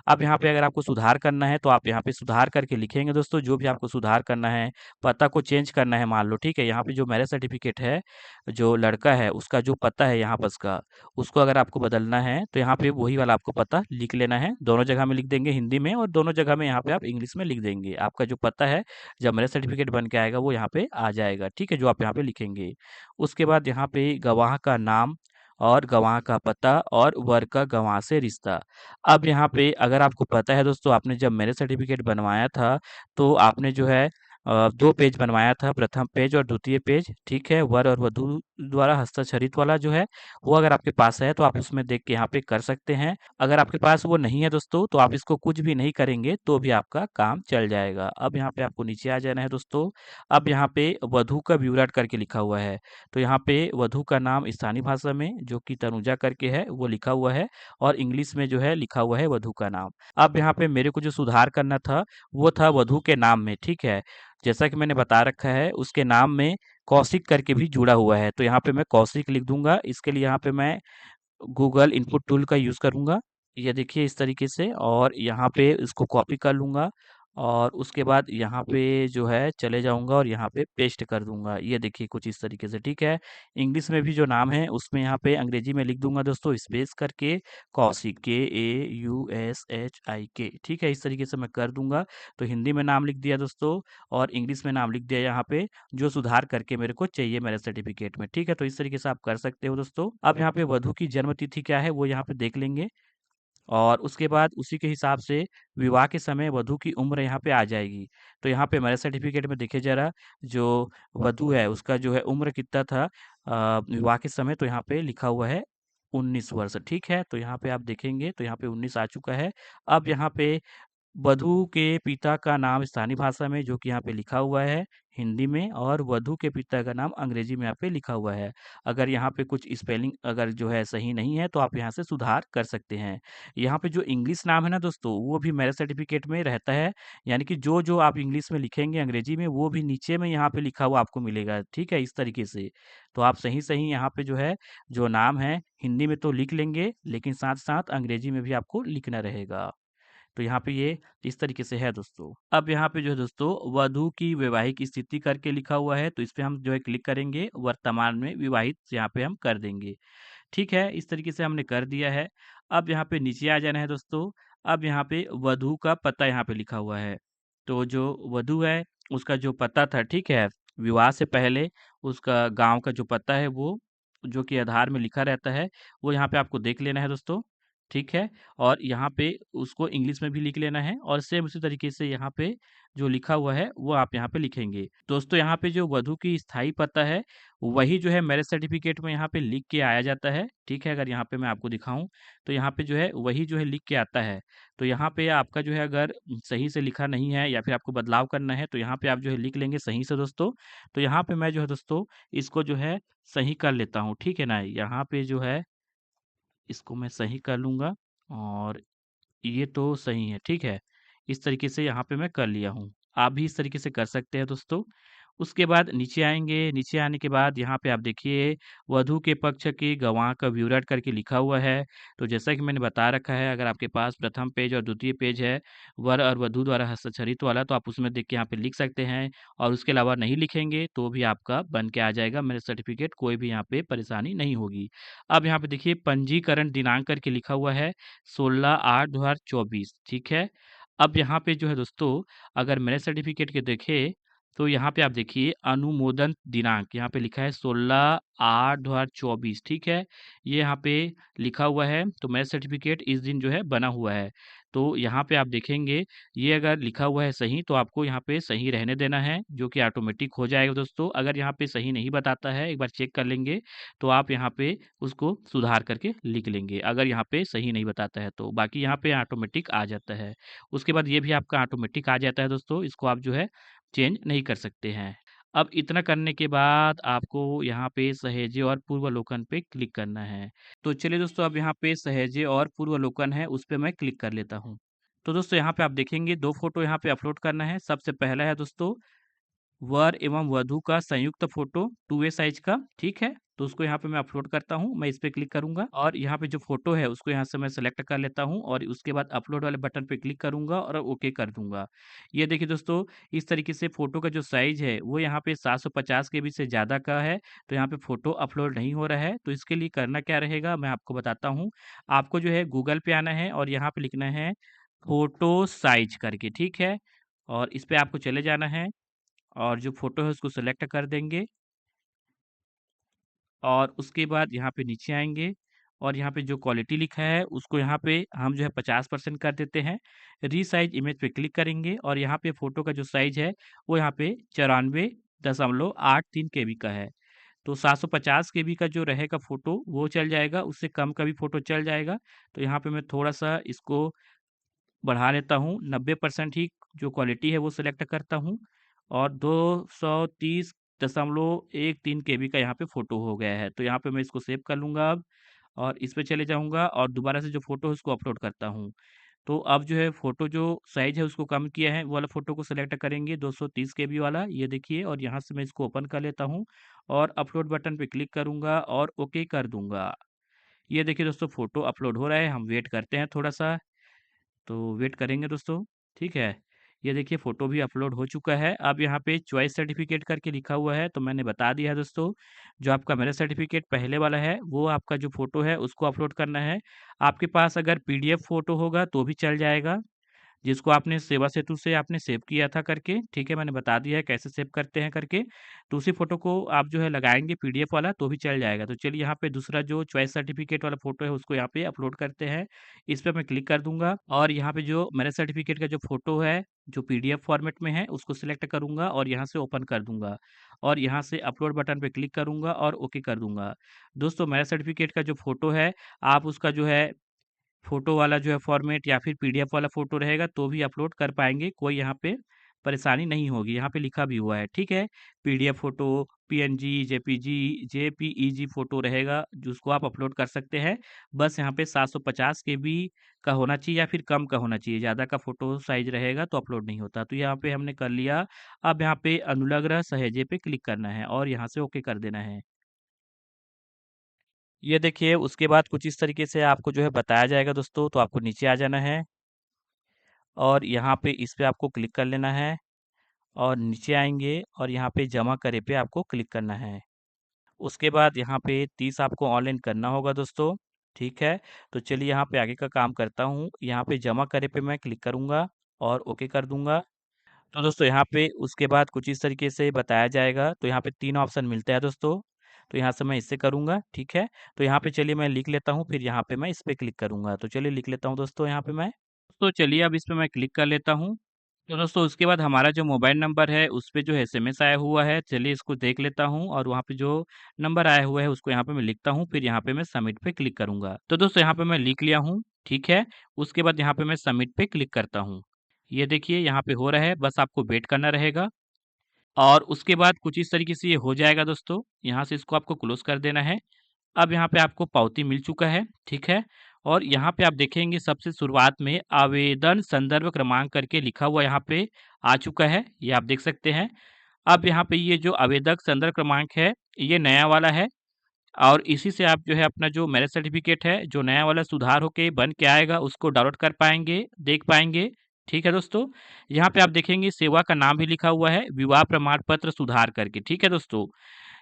अब यहाँ पे अगर आपको सुधार करना है तो आप यहाँ पे सुधार करके लिखेंगे दोस्तों, जो भी आपको सुधार करना है, पता को चेंज करना है मान लो, ठीक है। यहाँ पे जो मैरिज सर्टिफिकेट है जो लड़का है उसका जो पता है यहाँ बस का, उसको अगर आपको बदलना है तो यहाँ पे वही वाला आपको पता लिख लेना है, दोनों जगह में लिख देंगे हिंदी में, और दोनों जगह में यहाँ पे आप इंग्लिश में लिख देंगे। आपका जो पता है जब मैरिज सर्टिफिकेट बन के आएगा वो यहाँ पे आ जाएगा, ठीक है, जो आप यहाँ पे लिखेंगे। उसके बाद यहाँ पे गवाह का नाम और गवाह का पता और वर का गवाह से रिश्ता। अब यहाँ पे अगर आपको पता है दोस्तों, आपने जब मैरिज सर्टिफिकेट बनवाया था तो आपने जो है 2 पेज बनवाया था, प्रथम पेज और द्वितीय पेज, ठीक है। वर और वधू द्वारा हस्ताक्षरित वाला जो है वो अगर आपके पास है तो आप उसमें देख के यहाँ पे कर सकते हैं। अगर आपके पास वो नहीं है दोस्तों तो आप इसको कुछ भी नहीं करेंगे तो भी आपका काम चल जाएगा। अब यहाँ पे आपको नीचे आ जाना है दोस्तों। अब यहाँ पे वधू का ब्यूराट करके लिखा हुआ है, तो यहाँ पे वधू का नाम स्थानीय भाषा में जो कि तनुजा करके है वो लिखा हुआ है, और इंग्लिश में जो है लिखा हुआ है वधू का नाम। अब यहाँ पे मेरे को जो सुधार करना था वो था वधू के नाम में, ठीक है। जैसा कि मैंने बता रखा है उसके नाम में कौशिक करके भी जुड़ा हुआ है, तो यहाँ पे मैं कौशिक लिख दूंगा। इसके लिए यहाँ पे मैं गूगल इनपुट टूल का यूज़ करूँगा। ये देखिए इस तरीके से, और यहाँ पे इसको कॉपी कर लूँगा, और उसके बाद यहाँ पे जो है चले जाऊँगा और यहाँ पे पेस्ट कर दूँगा। ये देखिए कुछ इस तरीके से, ठीक है। इंग्लिश में भी जो नाम है उसमें यहाँ पे अंग्रेजी में लिख दूँगा दोस्तों स्पेस करके कौशिक, KAUSHIK, ठीक है। इस तरीके से मैं कर दूँगा। तो हिंदी में नाम लिख दिया दोस्तों, और इंग्लिश में नाम लिख दिया यहाँ पे जो सुधार करके मेरे को चाहिए मेरे सर्टिफिकेट में, ठीक है। तो इस तरीके से आप कर सकते हो दोस्तों। अब यहाँ पे वधू की जन्म तिथि क्या है वो यहाँ पे देख लेंगे, और उसके बाद उसी के हिसाब से विवाह के समय वधू की उम्र यहाँ पे आ जाएगी। तो यहाँ पे मैरिज सर्टिफिकेट में देखिए ज़रा, जो वधू है उसका जो है उम्र कितना था विवाह के समय, तो यहाँ पे लिखा हुआ है 19 वर्ष, ठीक है। तो यहाँ पे आप देखेंगे तो यहाँ पे 19 आ चुका है। अब यहाँ पे वधू के पिता का नाम स्थानीय भाषा में जो कि यहाँ पे लिखा हुआ है हिंदी में, और वधू के पिता का नाम अंग्रेजी में यहाँ पे लिखा हुआ है। अगर यहाँ पे कुछ स्पेलिंग अगर जो है सही नहीं है तो आप यहाँ से सुधार कर सकते हैं। यहाँ पे जो इंग्लिश नाम है ना दोस्तों, वो भी मैरिज सर्टिफिकेट में रहता है, यानी कि जो जो आप इंग्लिश में लिखेंगे अंग्रेजी में, वो भी नीचे में यहाँ पे लिखा हुआ आपको मिलेगा, ठीक है, इस तरीके से। तो आप सही सही यहाँ पे जो है जो नाम है हिंदी में तो लिख लेंगे, लेकिन साथ साथ अंग्रेजी में भी आपको लिखना रहेगा। तो यहाँ पे ये इस तरीके से है दोस्तों। अब यहाँ पे जो है दोस्तों वधु की वैवाहिक स्थिति करके लिखा हुआ है, तो इस पे हम जो है क्लिक करेंगे, वर्तमान में विवाहित यहाँ पे हम कर देंगे। ठीक है, इस तरीके से हमने कर दिया है। अब यहाँ पे नीचे आ जाना है दोस्तों। अब यहाँ पे वधु का पता यहाँ पे लिखा हुआ है। तो जो वधु है उसका जो पता था, ठीक है, विवाह से पहले उसका गाँव का जो पता है वो जो कि आधार में लिखा रहता है, वो यहाँ पे आपको देख लेना है दोस्तों। ठीक है? और यहाँ पे उसको इंग्लिश में भी लिख लेना है, और सेम उसी तरीके से यहाँ पे जो लिखा हुआ है वो आप यहाँ पे लिखेंगे। दोस्तों यहाँ पे जो वधु की स्थायी पता है वही जो है मैरिज सर्टिफिकेट में यहाँ पे लिख के आया जाता है। ठीक है? अगर यहाँ पे मैं आपको दिखाऊँ तो यहाँ पे जो है वही जो है लिख के आता है। तो यहाँ पे आपका जो है अगर सही से लिखा नहीं है या फिर आपको बदलाव करना है तो यहाँ पे आप जो है लिख लेंगे सही से दोस्तों। तो यहाँ पे मैं जो है दोस्तों इसको जो है सही कर लेता हूँ। ठीक है ना? यहाँ पे जो है इसको मैं सही कर लूँगा, और ये तो सही है, ठीक है? इस तरीके से यहाँ पे मैं कर लिया हूँ। आप भी इस तरीके से कर सकते हैं दोस्तों। उसके बाद नीचे आएँगे, नीचे आने के बाद यहाँ पे आप देखिए वधू के पक्ष के गवाह का विवरण करके लिखा हुआ है। तो जैसा कि मैंने बता रखा है, अगर आपके पास प्रथम पेज और द्वितीय पेज है, वर और वधू द्वारा हस्ताक्षरित वाला, तो आप उसमें देख के यहाँ पे लिख सकते हैं, और उसके अलावा नहीं लिखेंगे तो भी आपका बन के आ जाएगा मैरिज सर्टिफ़िकेट, कोई भी यहाँ पे परेशानी नहीं होगी। अब यहाँ पे देखिए पंजीकरण दिनांक करके लिखा हुआ है 16/8/2024, ठीक है? अब यहाँ पे जो है दोस्तों अगर मैरिज सर्टिफ़िकेट के देखें तो यहाँ पे आप देखिए अनुमोदन दिनांक यहाँ पे लिखा है 16/8/2024, ठीक है? ये यहाँ पे लिखा हुआ है, तो मैरिज सर्टिफ़िकेट इस दिन जो है बना हुआ है। तो यहाँ पे आप देखेंगे ये अगर लिखा हुआ है सही तो आपको यहाँ पे सही रहने देना है, जो कि ऑटोमेटिक हो जाएगा दोस्तों। अगर यहाँ पे सही नहीं बताता है, एक बार चेक कर लेंगे, तो आप यहाँ पे उसको सुधार करके लिख लेंगे, अगर यहाँ पे सही नहीं बताता है तो। बाकी यहाँ पे ऑटोमेटिक आ जाता है। उसके बाद ये भी आपका ऑटोमेटिक आ जाता है दोस्तों, इसको आप जो है चेंज नहीं कर सकते हैं। अब इतना करने के बाद आपको यहाँ पे सहेजे और पूर्वावलोकन पे क्लिक करना है। तो चलिए दोस्तों अब यहाँ पे सहेजे और पूर्वावलोकन है, उस पे मैं क्लिक कर लेता हूँ। तो दोस्तों यहाँ पे आप देखेंगे 2 फ़ोटो यहाँ पे अपलोड करना है। सबसे पहला है दोस्तों वर एवं वधू का संयुक्त फ़ोटो 2A साइज़ का, ठीक है? तो उसको यहाँ पे मैं अपलोड करता हूँ, मैं इस पे क्लिक करूँगा, और यहाँ पे जो फ़ोटो है उसको यहाँ से मैं सेलेक्ट कर लेता हूँ, और उसके बाद अपलोड वाले बटन पे क्लिक करूँगा और ओके कर दूँगा। ये देखिए दोस्तों, इस तरीके से फ़ोटो का जो साइज़ है वो यहाँ पे 750 केबी से ज़्यादा का है, तो यहाँ पे फ़ोटो अपलोड नहीं हो रहा है। तो इसके लिए करना क्या रहेगा मैं आपको बताता हूँ। आपको जो है गूगल पे आना है और यहाँ पे लिखना है फ़ोटो साइज़ करके, ठीक है? और इस पे आपको चले जाना है, और जो फ़ोटो है उसको सेलेक्ट कर देंगे, और उसके बाद यहाँ पे नीचे आएँगे, और यहाँ पे जो क्वालिटी लिखा है उसको यहाँ पे हम जो है 50% कर देते हैं। रीसाइज़ इमेज पे क्लिक करेंगे, और यहाँ पे फ़ोटो का जो साइज़ है वो यहाँ पे 94.83 केबी का है। तो 750 केबी का जो रहेगा फ़ोटो वो चल जाएगा, उससे कम का भी फ़ोटो चल जाएगा। तो यहाँ पे मैं थोड़ा-सा इसको बढ़ा लेता हूँ, 90% ही जो क्वालिटी है वो सिलेक्ट करता हूँ, और 230.13 केबी का यहाँ पे फ़ोटो हो गया है। तो यहाँ पे मैं इसको सेव कर लूँगा अब, और इस पे चले जाऊँगा और दोबारा से जो फ़ोटो है उसको अपलोड करता हूँ। तो अब जो है फ़ोटो जो साइज़ है उसको कम किया है, वो वाला फ़ोटो को सेलेक्ट करेंगे 230 केबी वाला, ये देखिए, और यहाँ से मैं इसको ओपन कर लेता हूँ, और अपलोड बटन पे क्लिक करूँगा और ओके कर दूँगा। ये देखिए दोस्तों फ़ोटो अपलोड हो रहा है, हम वेट करते हैं थोड़ा-सा। तो वेट करेंगे दोस्तों, ठीक है? ये देखिए फ़ोटो भी अपलोड हो चुका है। अब यहाँ पे चॉइस सर्टिफ़िकेट करके लिखा हुआ है, तो मैंने बता दिया है दोस्तों, जो आपका मैरिज सर्टिफ़िकेट पहले वाला है, वो आपका जो फ़ोटो है उसको अपलोड करना है। आपके पास अगर पीडीएफ फ़ोटो होगा तो भी चल जाएगा, जिसको आपने सेवा सेतु से आपने सेव किया था करके, ठीक है? मैंने बता दिया है कैसे सेव करते हैं करके। तो उसी फ़ोटो को आप जो है लगाएँगे पीडीएफ वाला तो भी चल जाएगा। तो चलिए यहाँ पे दूसरा जो चॉइस सर्टिफ़िकेट वाला फ़ोटो है उसको यहाँ पे अपलोड करते हैं। इस पे मैं क्लिक कर दूँगा, और यहाँ पे जो मैरिज सर्टिफ़िकेट का जो फ़ोटो है, जो पीडीएफ फ़ॉर्मेट में है उसको सिलेक्ट करूँगा और यहाँ से ओपन कर दूँगा, और यहाँ से अपलोड बटन पे क्लिक करूँगा और ओके कर दूँगा। दोस्तों मैरिज सर्टिफ़िकेट का जो फ़ोटो है, आप उसका जो है फ़ोटो वाला जो है फ़ॉर्मेट या फिर पीडीएफ वाला फ़ोटो रहेगा तो भी अपलोड कर पाएँगे, कोई यहाँ पे परेशानी नहीं होगी, यहाँ पे लिखा भी हुआ है, ठीक है? PDF photo, PNG, JPG, JPEG photo रहेगा जिसको आप अपलोड कर सकते हैं। बस यहाँ पे 750 केबी का होना चाहिए या फिर कम का होना चाहिए, ज़्यादा का फ़ोटो साइज़ रहेगा तो अपलोड नहीं होता। तो यहाँ पे हमने कर लिया, अब यहाँ पे अनुलग्न सहेजे पे क्लिक करना है और यहाँ से ओके कर देना है। ये देखिए उसके बाद कुछ इस तरीके से आपको जो है बताया जाएगा दोस्तों, तो आपको नीचे आ जाना है और यहाँ पे इस पे आपको क्लिक कर लेना है और नीचे आएँगे और यहाँ पे जमा करे पे आपको क्लिक करना है। उसके बाद यहाँ पे 30 आपको ऑनलाइन करना होगा दोस्तों, ठीक है? तो चलिए यहाँ पे आगे का काम करता हूँ, यहाँ पे जमा करे पे मैं क्लिक करूँगा और ओके कर दूँगा। तो दोस्तों यहाँ पे उसके बाद कुछ इस तरीके से बताया जाएगा, तो यहाँ पे 3 ऑप्शन मिलता है दोस्तों, तो यहाँ से मैं इससे करूँगा, ठीक है? तो यहाँ पे चलिए मैं लिख लेता हूँ, फिर यहाँ पे मैं इस पे क्लिक करूँगा। तो चलिए लिख लेता हूँ दोस्तों यहाँ पे मैं। तो चलिए अब इस पे मैं क्लिक कर लेता हूँ। तो दोस्तों उसके बाद हमारा जो मोबाइल नंबर है उस पे जो है एसएमएस आया हुआ है, चलिए इसको देख लेता हूँ और वहाँ पे जो नंबर आया हुआ है उसको यहाँ पे मैं लिखता हूँ, फिर यहाँ पे मैं सबमिट पे क्लिक करूँगा। तो दोस्तों यहाँ पे मैं लिख लिया हूँ, ठीक है? उसके बाद यहाँ पे मैं सबमिट पे क्लिक करता हूँ। ये देखिए यहाँ पे हो रहा है, बस आपको वेट करना रहेगा और उसके बाद कुछ इस तरीके से ये हो जाएगा दोस्तों। यहाँ से इसको आपको क्लोज़ कर देना है। अब यहाँ पे आपको पावती मिल चुका है, ठीक है? और यहाँ पे आप देखेंगे सबसे शुरुआत में आवेदन संदर्भ क्रमांक करके लिखा हुआ यहाँ पे आ चुका है, ये आप देख सकते हैं। अब यहाँ पे ये जो आवेदक संदर्भ क्रमांक है, ये नया वाला है और इसी से आप जो है अपना जो मैरिज सर्टिफ़िकेट है, जो नया वाला सुधार होके बन के आएगा, उसको डाउनलोड कर पाएँगे, देख पाएँगे। ठीक है दोस्तों? यहाँ पे आप देखेंगे सेवा का नाम भी लिखा हुआ है, विवाह प्रमाण पत्र सुधार करके, ठीक है दोस्तों?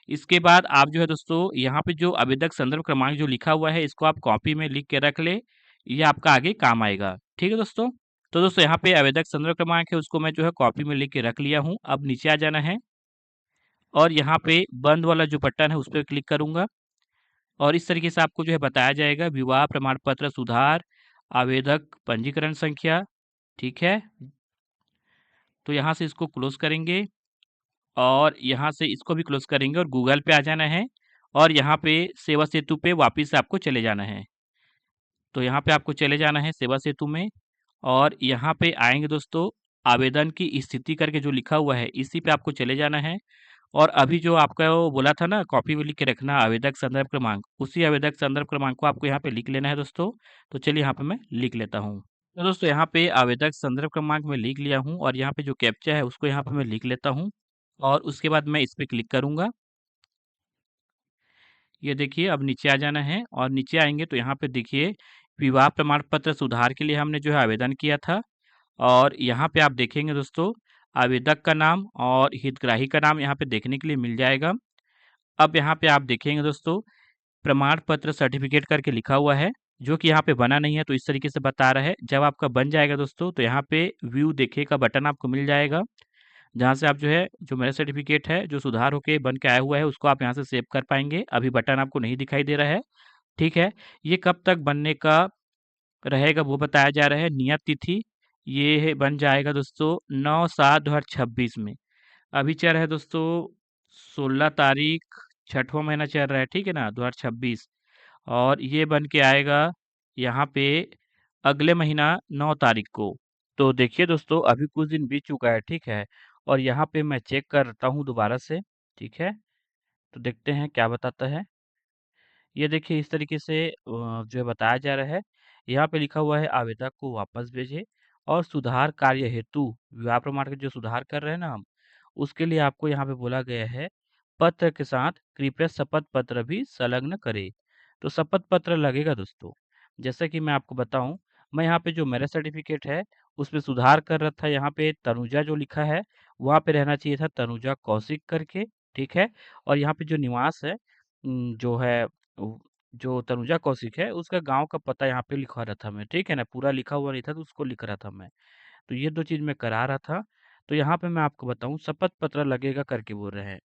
इसके बाद आप जो है दोस्तों यहाँ पे जो आवेदक संदर्भ क्रमांक जो लिखा हुआ है इसको आप कॉपी में लिख के रख लें, ये आपका आगे काम आएगा। ठीक है दोस्तों? तो दोस्तों यहाँ पे आवेदक संदर्भ क्रमांक है उसको मैं जो है कॉपी में लिख के रख लिया हूँ। अब नीचे आ जाना है और यहाँ पे बंद वाला जो बटन है उस पे क्लिक करूँगा और इस तरीके से आपको जो है बताया जाएगा विवाह प्रमाण पत्र सुधार, आवेदक पंजीकरण संख्या, ठीक है? तो यहाँ से इसको क्लोज़ करेंगे और यहाँ से इसको भी क्लोज़ करेंगे और गूगल पे आ जाना है और यहाँ पे सेवा सेतु पे वापस से आपको चले जाना है। तो यहाँ पे आपको चले जाना है सेवा सेतु में और यहाँ पे आएँगे दोस्तों, आवेदन की स्थिति करके जो लिखा हुआ है, इसी पे आपको चले जाना है और अभी जो आपका वो बोला था ना कॉपी में लिख के रखना आवेदक संदर्भ क्रमांक, उसी आवेदक संदर्भ क्रमांक को आपको यहाँ पे लिख लेना है दोस्तों। तो चलिए यहाँ पे मैं लिख लेता हूँ। तो दोस्तों यहाँ पे आवेदक संदर्भ क्रमांक मैं लिख लिया हूँ और यहाँ पे जो कैप्चा है उसको यहाँ पे मैं लिख लेता हूँ और उसके बाद मैं इस पे क्लिक करूँगा। ये देखिए अब नीचे आ जाना है और नीचे आएँगे तो यहाँ पे देखिए विवाह प्रमाण पत्र सुधार के लिए हमने जो है आवेदन किया था और यहाँ पे आप देखेंगे दोस्तों आवेदक का नाम और हितग्राही का नाम यहाँ पे देखने के लिए मिल जाएगा। अब यहाँ पे आप देखेंगे दोस्तों प्रमाण पत्र सर्टिफ़िकेट करके लिखा हुआ है, जो कि यहाँ पे बना नहीं है तो इस तरीके से बता रहा है। जब आपका बन जाएगा दोस्तों तो यहाँ पे व्यू देखिए का बटन आपको मिल जाएगा। जहाँ से आप जो है, जो मेरा सर्टिफ़िकेट है, जो सुधार होके बन के आया हुआ है, उसको आप यहाँ से सेव कर पाएँगे। अभी बटन आपको नहीं दिखाई दे रहा है, ठीक है? ये कब तक बनने का रहेगा वो बताया जा रहा है। नियत तिथि ये है बन जाएगा दोस्तों 9/7/2026 में। अभी चल रहा है दोस्तों 16 तारीख, छठवाँ महीना चल रहा है, ठीक है ना? 2026 और ये बन के आएगा यहाँ पे अगले महीना 9 तारीख को। तो देखिए दोस्तों अभी कुछ दिन बीत चुका है, ठीक है? और यहाँ पे मैं चेक करता हूँ दोबारा से, ठीक है? तो देखते हैं क्या बताता है। ये देखिए इस तरीके से जो है बताया जा रहा है, यहाँ पे लिखा हुआ है आवेदक को वापस भेजें और सुधार कार्य हेतु विवाह प्रमाण के जो सुधार कर रहे हैं ना हम, उसके लिए आपको यहाँ पे बोला गया है, पत्र के साथ कृपया शपथ पत्र भी संलग्न करें। तो शपथ पत्र लगेगा दोस्तों। जैसा कि मैं आपको बताऊँ, मैं यहाँ पे जो मेरा सर्टिफ़िकेट है, उसमें सुधार कर रहा था, यहाँ पे तनुजा जो लिखा है, वहाँ पे रहना चाहिए था तनुजा कौशिक करके, ठीक है? और यहाँ पे जो निवास है जो है उ जो तनुजा कौशिक है, उसका गाँव का पता यहाँ पे लिखवा रहा था मैं, ठीक है ना? पूरा लिखा हुआ नहीं था, तो उसको लिख रहा था मैं। तो ये 2 चीज़ मैं करा रहा था। तो यहाँ पे मैं आपको बताऊँ शपथ पत्र लगेगा करके बोल रहे हैं।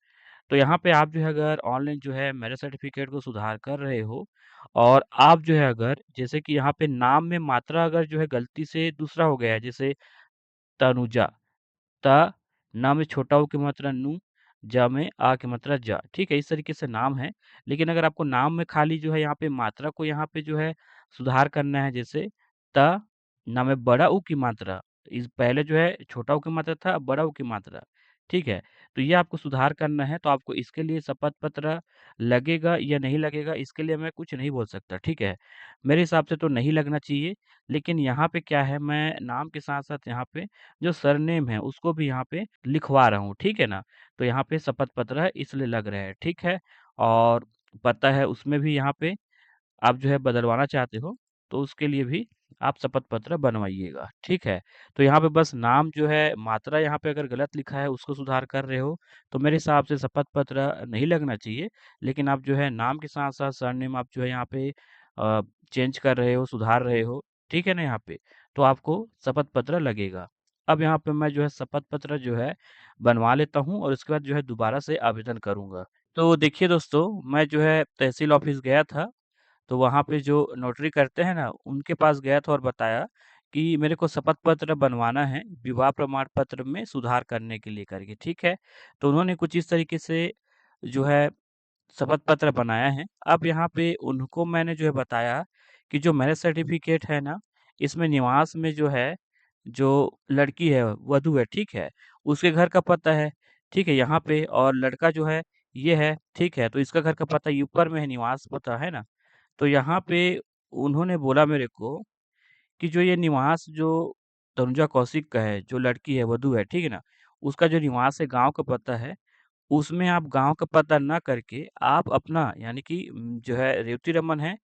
तो यहाँ पे आप जो है अगर ऑनलाइन जो है मैरिज सर्टिफ़िकेट को सुधार कर रहे हो और आप जो है अगर जैसे कि यहाँ पे नाम में मात्रा अगर जो है गलती से दूसरा हो गया है, जैसे तनुजा, त, न में छोटा ऊ की मात्रा नु, ज में आ की मात्रा जा, ठीक है? इस तरीके से नाम है। लेकिन अगर आपको नाम में खाली जो है यहाँ पे मात्रा को यहाँ पे जो है सुधार करना है, जैसे त ना में बड़ा ऊ की मात्रा, इस पहले जो है छोटा ऊ की मात्रा था, अब बड़ा ऊ की मात्रा, ठीक है? तो ये आपको सुधार करना है, तो आपको इसके लिए शपथ पत्र लगेगा या नहीं लगेगा, इसके लिए मैं कुछ नहीं बोल सकता, ठीक है? मेरे हिसाब से तो नहीं लगना चाहिए, लेकिन यहाँ पे क्या है, मैं नाम के साथ-साथ यहाँ पे जो सरनेम है, उसको भी यहाँ पे लिखवा रहा हूँ, ठीक है ना? तो यहाँ पे शपथ पत्र है, इसलिए लग रहा है, ठीक है? और पता है, उसमें भी यहाँ पे आप जो है बदलवाना चाहते हो, तो उसके लिए भी आप शपथ पत्र बनवाइएगा, ठीक है? तो यहाँ पे बस नाम जो है, मात्रा यहाँ पे अगर गलत लिखा है, उसको सुधार कर रहे हो, तो मेरे हिसाब से शपथ पत्र नहीं लगना चाहिए। लेकिन आप जो है नाम के साथ-साथ सरनेम आप जो है यहाँ पे अ, चेंज कर रहे हो, सुधार रहे हो, ठीक है ना यहाँ पे? तो आपको शपथ पत्र लगेगा। अब यहाँ पे मैं जो है शपथ पत्र जो है बनवा लेता हूँ और उसके बाद जो है दोबारा से आवेदन करूँगा। तो देखिए दोस्तों, मैं जो है तहसील ऑफ़िस गया था, तो वहाँ पे जो नोटरी करते हैं ना, उनके पास गया था और बताया कि मेरे को शपथ पत्र बनवाना है, विवाह प्रमाण पत्र में सुधार करने के लिए करके, ठीक है? तो उन्होंने कुछ इस तरीके से जो है शपथ पत्र बनाया है। अब यहाँ पे उनको मैंने जो है बताया कि जो मैरिज सर्टिफ़िकेट है ना, इसमें निवास में जो है, जो लड़की है, वधू है, ठीक है? उसके घर का पता है, ठीक है? यहाँ पे और लड़का जो है, ये है, ठीक है? तो इसका घर का पता ऊपर में है, निवास पता, है ना? तो यहाँ पे उन्होंने बोला मेरे को कि जो ये निवास जो तनुजा कौशिक का है, जो लड़की है, वधू है, ठीक है ना? उसका जो निवास है, गाँव का पता है, उसमें आप गाँव का पता ना करके आप अपना, यानी कि जो है रेवती रमन है,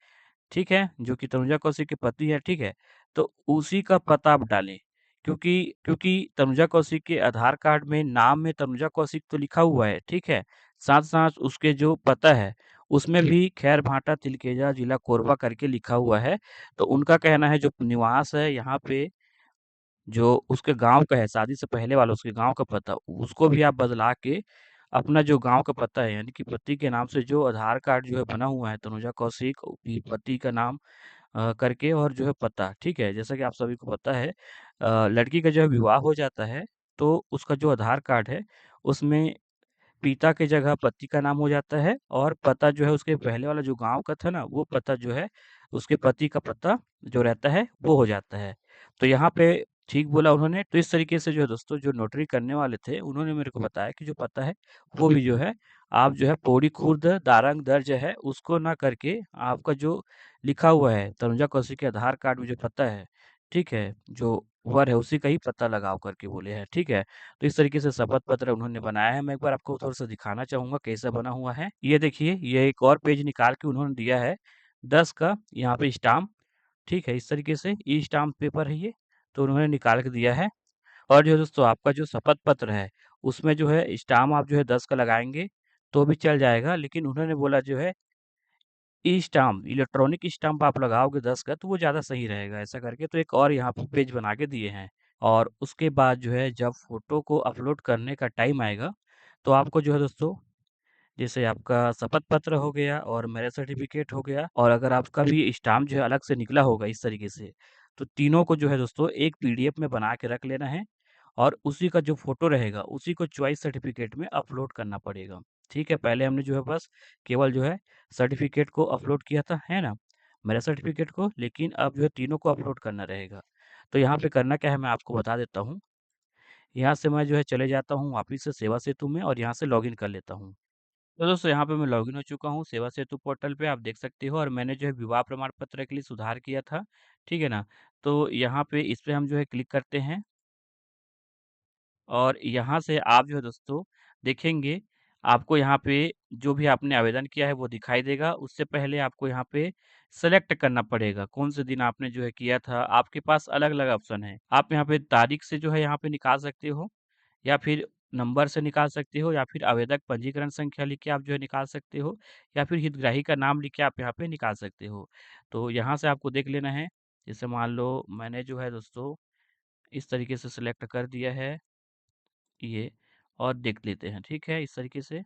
ठीक है? जो कि तनुजा कौशिक के पति है, ठीक है? तो उसी का पता आप डालें, क्योंकि क्योंकि तनुजा कौशिक के आधार कार्ड में नाम में तनुजा कौशिक तो लिखा हुआ है, ठीक है? साथ-साथ उसके जो पता है, उसमें भी खैर-भाटा तिलकेजा जिला कोरबा करके लिखा हुआ है। तो उनका कहना है जो निवास है यहाँ पे, जो उसके गाँव का है, शादी से पहले वाला उसके गाँव का पता, उसको भी आप बदला के अपना जो गाँव का पता है, यानी कि पति के नाम से जो आधार कार्ड जो है बना हुआ है, तनुजा कौशिक की पति का नाम करके और जो है पता, ठीक है? जैसा कि आप सभी को पता है, लड़की का जो है विवाह हो जाता है, तो उसका जो आधार कार्ड है, उसमें पिता की जगह पति का नाम हो जाता है और पता जो है उसके पहले वाला जो गाँव का था ना, वो पता जो है उसके पति का पता जो रहता है, वो हो जाता है। तो यहाँ पे ठीक बोला उन्होंने। तो इस तरीके से जो है दोस्तों, जो नोटरी करने वाले थे, उन्होंने मेरे को बताया कि जो पता है, वो भी जो है आप जो है पौड़ी खुर्द दारंग दर्ज है, उसको ना करके आपका जो लिखा हुआ है तनुजा कौशिक के आधार कार्ड में जो पता है, ठीक है? जो वर है उसी का ही पता लगाओ करके बोले हैं, ठीक है? तो इस तरीके से शपथ पत्र उन्होंने बनाया है। मैं एक बार आपको थोड़ा-सा दिखाना चाहूँगा कैसा बना हुआ है। ये देखिए, ये एक और पेज निकाल के उन्होंने दिया है 10 का यहाँ पे स्टाम्प, ठीक है? इस तरीके से ई स्टाम्प पेपर है ये, तो उन्होंने निकाल के दिया है। और जो है दोस्तों, आपका जो शपथ पत्र है, उसमें जो है स्टाम्प आप जो है 10 का लगाएँगे, तो भी चल जाएगा। लेकिन उन्होंने बोला जो है ई स्टाम्प, इलेक्ट्रॉनिक स्टाम्प आप लगाओगे 10 का, तो वो ज़्यादा सही रहेगा, ऐसा करके तो एक और यहाँ पे पेज बना के दिए हैं। और उसके बाद जो है जब फ़ोटो को अपलोड करने का टाइम आएगा, तो आपको जो है दोस्तों, जैसे आपका शपथ पत्र हो गया और मैरिज सर्टिफ़िकेट हो गया और अगर आपका भी स्टाम्प जो है अलग से निकला होगा इस तरीके से, तो तीनों को जो है दोस्तों एक पीडीएफ में बना के रख लेना है और उसी का जो फ़ोटो रहेगा, उसी को चॉइस सर्टिफ़िकेट में अपलोड करना पड़ेगा। ठीक है? पहले हमने जो है बस केवल जो है सर्टिफ़िकेट को अपलोड किया था, है ना? मैरिज सर्टिफ़िकेट को, लेकिन अब जो है तीनों को अपलोड करना रहेगा। तो यहाँ पे करना क्या है, मैं आपको बता देता हूँ। यहाँ से मैं जो है चले जाता हूँ वापिस से सेवा सेतु में और यहाँ से लॉगिन कर लेता हूँ। तो दोस्तों, यहाँ पे मैं लॉगिन हो चुका हूँ सेवा सेतु पोर्टल पे, आप देख सकते हो, और मैंने जो है विवाह प्रमाण पत्र के लिए सुधार किया था, ठीक है ना? तो यहाँ पे इस पे हम जो है क्लिक करते हैं और यहाँ से आप जो है दोस्तों देखेंगे, आपको यहाँ पे जो भी आपने आवेदन किया है वो दिखाई देगा। उससे पहले आपको यहाँ पे सेलेक्ट करना पड़ेगा, कौन से दिन आपने जो है किया था। आपके पास अलग-अलग ऑप्शन है। आप यहाँ पे तारीख से जो है यहाँ पे निकाल सकते हो, या फिर नंबर से निकाल सकते हो, या फिर आवेदक पंजीकरण संख्या लिख के आप जो है निकाल सकते हो, या फिर हितग्राही का नाम लिख के आप यहाँ पे निकाल सकते हो। तो यहाँ से आपको देख लेना है। जैसे मान लो मैंने जो है दोस्तों इस तरीके से सिलेक्ट कर दिया है ये, और देख लेते हैं, ठीक है? इस तरीके से।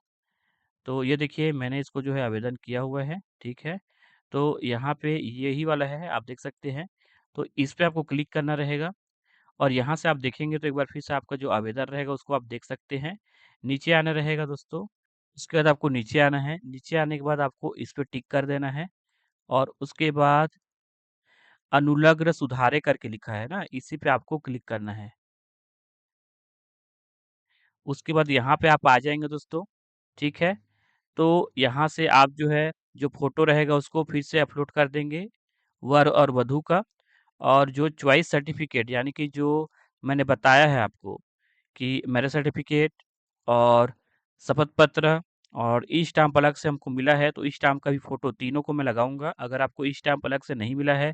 तो ये देखिए, मैंने इसको जो है आवेदन किया हुआ है, ठीक है? तो यहाँ पे यही वाला है, आप देख सकते हैं। तो इस पे आपको क्लिक करना रहेगा और यहाँ से आप देखेंगे तो एक बार फिर से आपका जो आवेदन रहेगा उसको आप देख सकते हैं। नीचे आना रहेगा दोस्तों। उसके बाद आपको नीचे आना है, नीचे आने के बाद आपको इस पे टिक कर देना है और उसके बाद अनुलग्न सुधारे करके लिखा है ना, इसी पे आपको क्लिक करना है। उसके बाद यहाँ पे आप आ जाएँगे दोस्तों, ठीक है? तो यहाँ से आप जो है, जो फ़ोटो रहेगा उसको फिर से अपलोड कर देंगे, वर और वधू का। और जो चॉइस सर्टिफ़िकेट यानी कि जो मैंने बताया है आपको कि मैरिज सर्टिफ़िकेट और शपथ पत्र और ई-स्टाम्प अलग से हमको मिला है, तो ई-स्टाम्प का भी फ़ोटो तीनों को मैं लगाऊँगा। अगर आपको ई-स्टाम्प अलग से नहीं मिला है,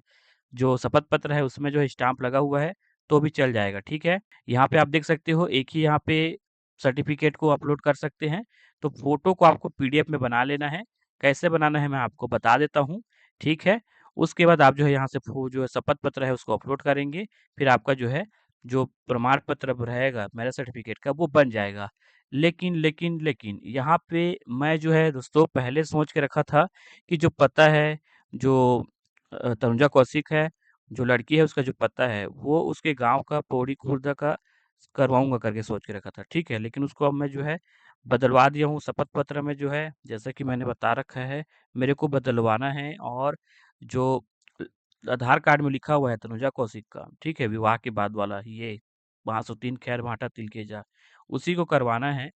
जो शपथ पत्र है उसमें जो है स्टाम्प लगा हुआ है, तो भी चल जाएगा, ठीक है? यहाँ पे आप देख सकते हो एक ही यहाँ पे सर्टिफ़िकेट को अपलोड कर सकते हैं, तो फ़ोटो को आपको पीडीएफ में बना लेना है। कैसे बनाना है मैं आपको बता देता हूँ, ठीक है? उसके बाद आप जो है यहाँ से जो है शपथ पत्र है उसको अपलोड करेंगे, फिर आपका जो है, जो प्रमाण पत्र रहेगा मैरिज सर्टिफ़िकेट का वो बन जाएगा। लेकिन यहाँ पे मैं जो है दोस्तों पहले सोच के रखा था कि जो पता है, जो तनुजा कौशिक है, जो लड़की है उसका जो पता है, वो उसके गाँव का पौड़ी खुर्द का करवाऊँगा करके सोच के रखा था, ठीक है? लेकिन उसको अब मैं जो है बदलवा दिया हूँ, शपथ पत्र में जो है जैसा कि मैंने बता रखा है, मेरे को बदलवाना है और जो अ, आधार कार्ड में लिखा हुआ है तनुजा कौशिक का, ठीक है? विवाह के बाद वाला ये बासुतीन खैर भाटा तिलकेजा, उसी को करवाना है,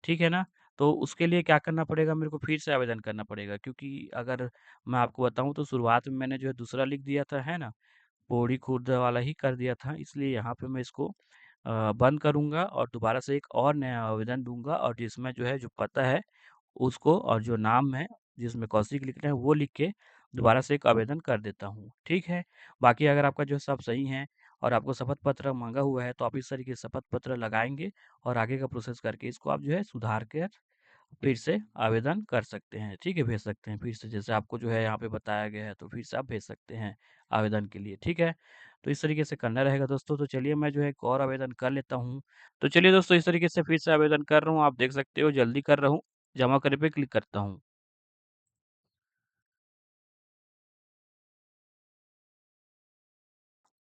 ठीक है ना? तो उसके लिए क्या करना पड़ेगा, मेरे को फिर से आवेदन करना पड़ेगा क्योंकि अगर मैं आपको बताऊँ तो शुरुआत में मैंने जो है दूसरा लिख दिया था, है ना? पौड़ी खुर्द वाला ही कर दिया था, इसलिए यहाँ पे मैं इसको बंद करूँगा और दोबारा से एक और नया आवेदन दूँगा और जिसमें जो है जो पता है उसको और जो नाम है जिसमें कौशिक लिखना है वो लिख के दोबारा से एक आवेदन कर देता हूँ, ठीक है? बाकी अगर आपका जो सब सही है और आपको शपथ पत्र माँगा हुआ है तो आप इस तरीके से शपथ पत्र लगाएँगे और आगे का प्रोसेस करके इसको आप जो है सुधार कर फिर से आवेदन कर सकते हैं, ठीक है? भेज सकते हैं फिर से जैसे आपको जो है यहाँ पे बताया गया है, तो फिर से आप भेज सकते हैं आवेदन के लिए, ठीक है? तो इस तरीके से करना रहेगा दोस्तों, तो चलिए मैं जो है एक और आवेदन कर लेता हूँ। तो चलिए दोस्तों इस तरीके से फिर से आवेदन कर रहा हूँ, आप देख सकते हो जल्दी कर रहा हूँ, जमा करे पे क्लिक करता हूँ।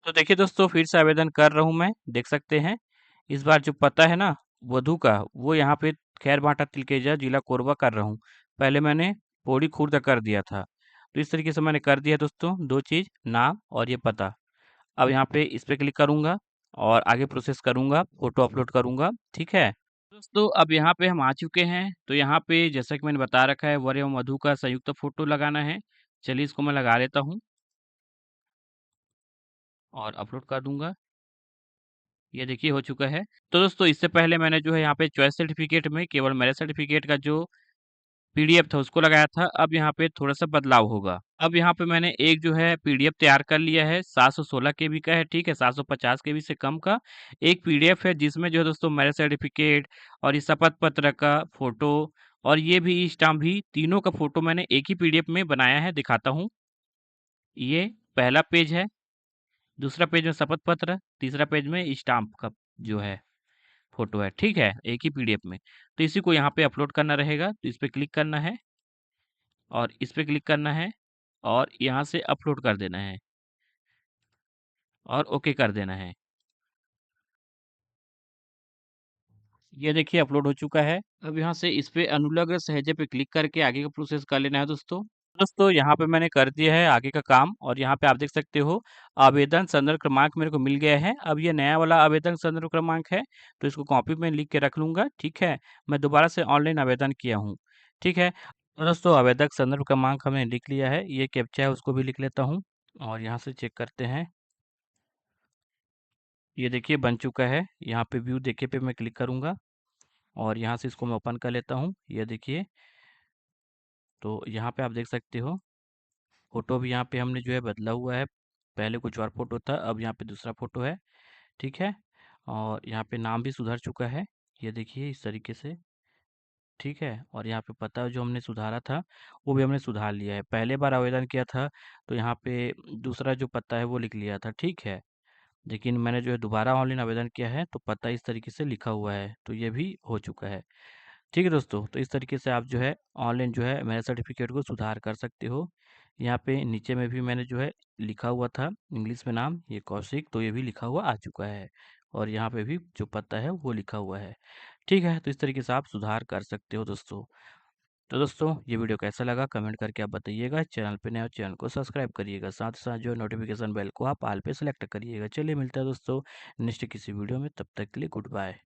तो देखिए दोस्तों फिर से आवेदन कर रहा हूँ मैं, देख सकते हैं। इस बार जो पता है ना वधू का, वो यहाँ पे खैरभाटा तिलकेजा जिला कोरबा कर रहा हूँ। पहले मैंने पौड़ी खुर्द कर दिया था। तो इस तरीके से मैंने कर दिया दोस्तों 2 चीज़, नाम और ये पता। अब यहाँ पे इस पे क्लिक करूँगा और आगे प्रोसेस करूँगा, फ़ोटो अपलोड करूँगा, ठीक है? दोस्तों अब यहाँ पे हम आ चुके हैं, तो यहाँ पे जैसा कि मैंने बता रखा है वर एवं वधू का संयुक्त फ़ोटो लगाना है। चलिए इसको मैं लगा लेता हूँ और अपलोड कर दूँगा। ये देखिए हो चुका है। तो दोस्तों इससे पहले मैंने जो है यहाँ पे चॉइस सर्टिफ़िकेट में केवल मैरिज सर्टिफ़िकेट का जो पीडीएफ था उसको लगाया था, अब यहाँ पे थोड़ा-सा बदलाव होगा। अब यहाँ पे मैंने एक जो है पीडीएफ तैयार कर लिया है, 716 केबी का है, ठीक है? 750 केबी से कम का एक पीडीएफ है जिसमें जो है दोस्तों मैरिज सर्टिफ़िकेट और ये शपथ पत्र का फ़ोटो और ये भी ई-स्टाम्प भी तीनों का फ़ोटो मैंने एक ही पीडीएफ में बनाया है, दिखाता हूँ। ये पहला पेज है, दूसरा पेज में शपथ पत्र, तीसरा पेज में ई-स्टाम्प का जो है फ़ोटो है, ठीक है? एक ही पीडीएफ में। तो इसी को यहाँ पे अपलोड करना रहेगा, तो इस पे क्लिक करना है और इस पे क्लिक करना है और यहाँ से अपलोड कर देना है और ओके कर देना है। ये देखिए अपलोड हो चुका है। अब यहाँ से इस पे अनुलग्न सहेजे पे क्लिक करके आगे का प्रोसेस कर लेना है दोस्तों। दोस्तों यहाँ पे मैंने कर दिया है आगे का काम और यहाँ पे आप देख सकते हो आवेदन संदर्भ क्रमांक मेरे को मिल गया है। अब ये नया वाला आवेदन संदर्भ क्रमांक है, तो इसको कॉपी में लिख के रख लूँगा, ठीक है? मैं दोबारा से ऑनलाइन आवेदन किया हूँ, ठीक है? तो दोस्तों आवेदक संदर्भ क्रमांक हमने लिख लिया है, ये कैप्चा है उसको भी लिख लेता हूँ और यहाँ से चेक करते हैं। ये देखिए बन चुका है, यहाँ पे व्यू देखे पे मैं क्लिक करूँगा और यहाँ से इसको मैं ओपन कर लेता हूँ। ये देखिए, तो यहाँ पे आप देख सकते हो, फ़ोटो भी यहाँ पे हमने जो है बदला हुआ है। पहले कुछ और फ़ोटो था, अब यहाँ पे दूसरा फ़ोटो है, ठीक है? और यहाँ पे नाम भी सुधर चुका है, ये देखिए इस तरीके से, ठीक है? और यहाँ पे पता जो हमने सुधारा था, वो भी हमने सुधार लिया है। पहले बार आवेदन किया था, तो यहाँ पे दूसरा जो पता है वो लिख लिया था, ठीक है? लेकिन मैंने जो है दोबारा ऑनलाइन आवेदन किया है, तो पता इस तरीके से लिखा हुआ है, तो ये भी हो चुका है। ठीक है दोस्तों, तो इस तरीके से आप जो है ऑनलाइन जो है मेरे सर्टिफ़िकेट को सुधार कर सकते हो। यहाँ पे नीचे में भी मैंने जो है लिखा हुआ था इंग्लिश में नाम, ये कौशिक, तो ये भी लिखा हुआ आ चुका है और यहाँ पे भी जो पता है वो लिखा हुआ है। ठीक है, तो इस तरीके से आप सुधार कर सकते हो दोस्तों। तो दोस्तों ये वीडियो कैसा लगा कमेंट करके आप बताइएगा। चैनल पे नए हो चैनल को सब्सक्राइब करिएगा। साथ ही साथ जो नोटिफिकेशन बेल को आप ऑल पे सेलेक्ट करिएगा। चलिए मिलता है दोस्तों नेक्स्ट किसी वीडियो में, तब तक के लिए गुड बाय।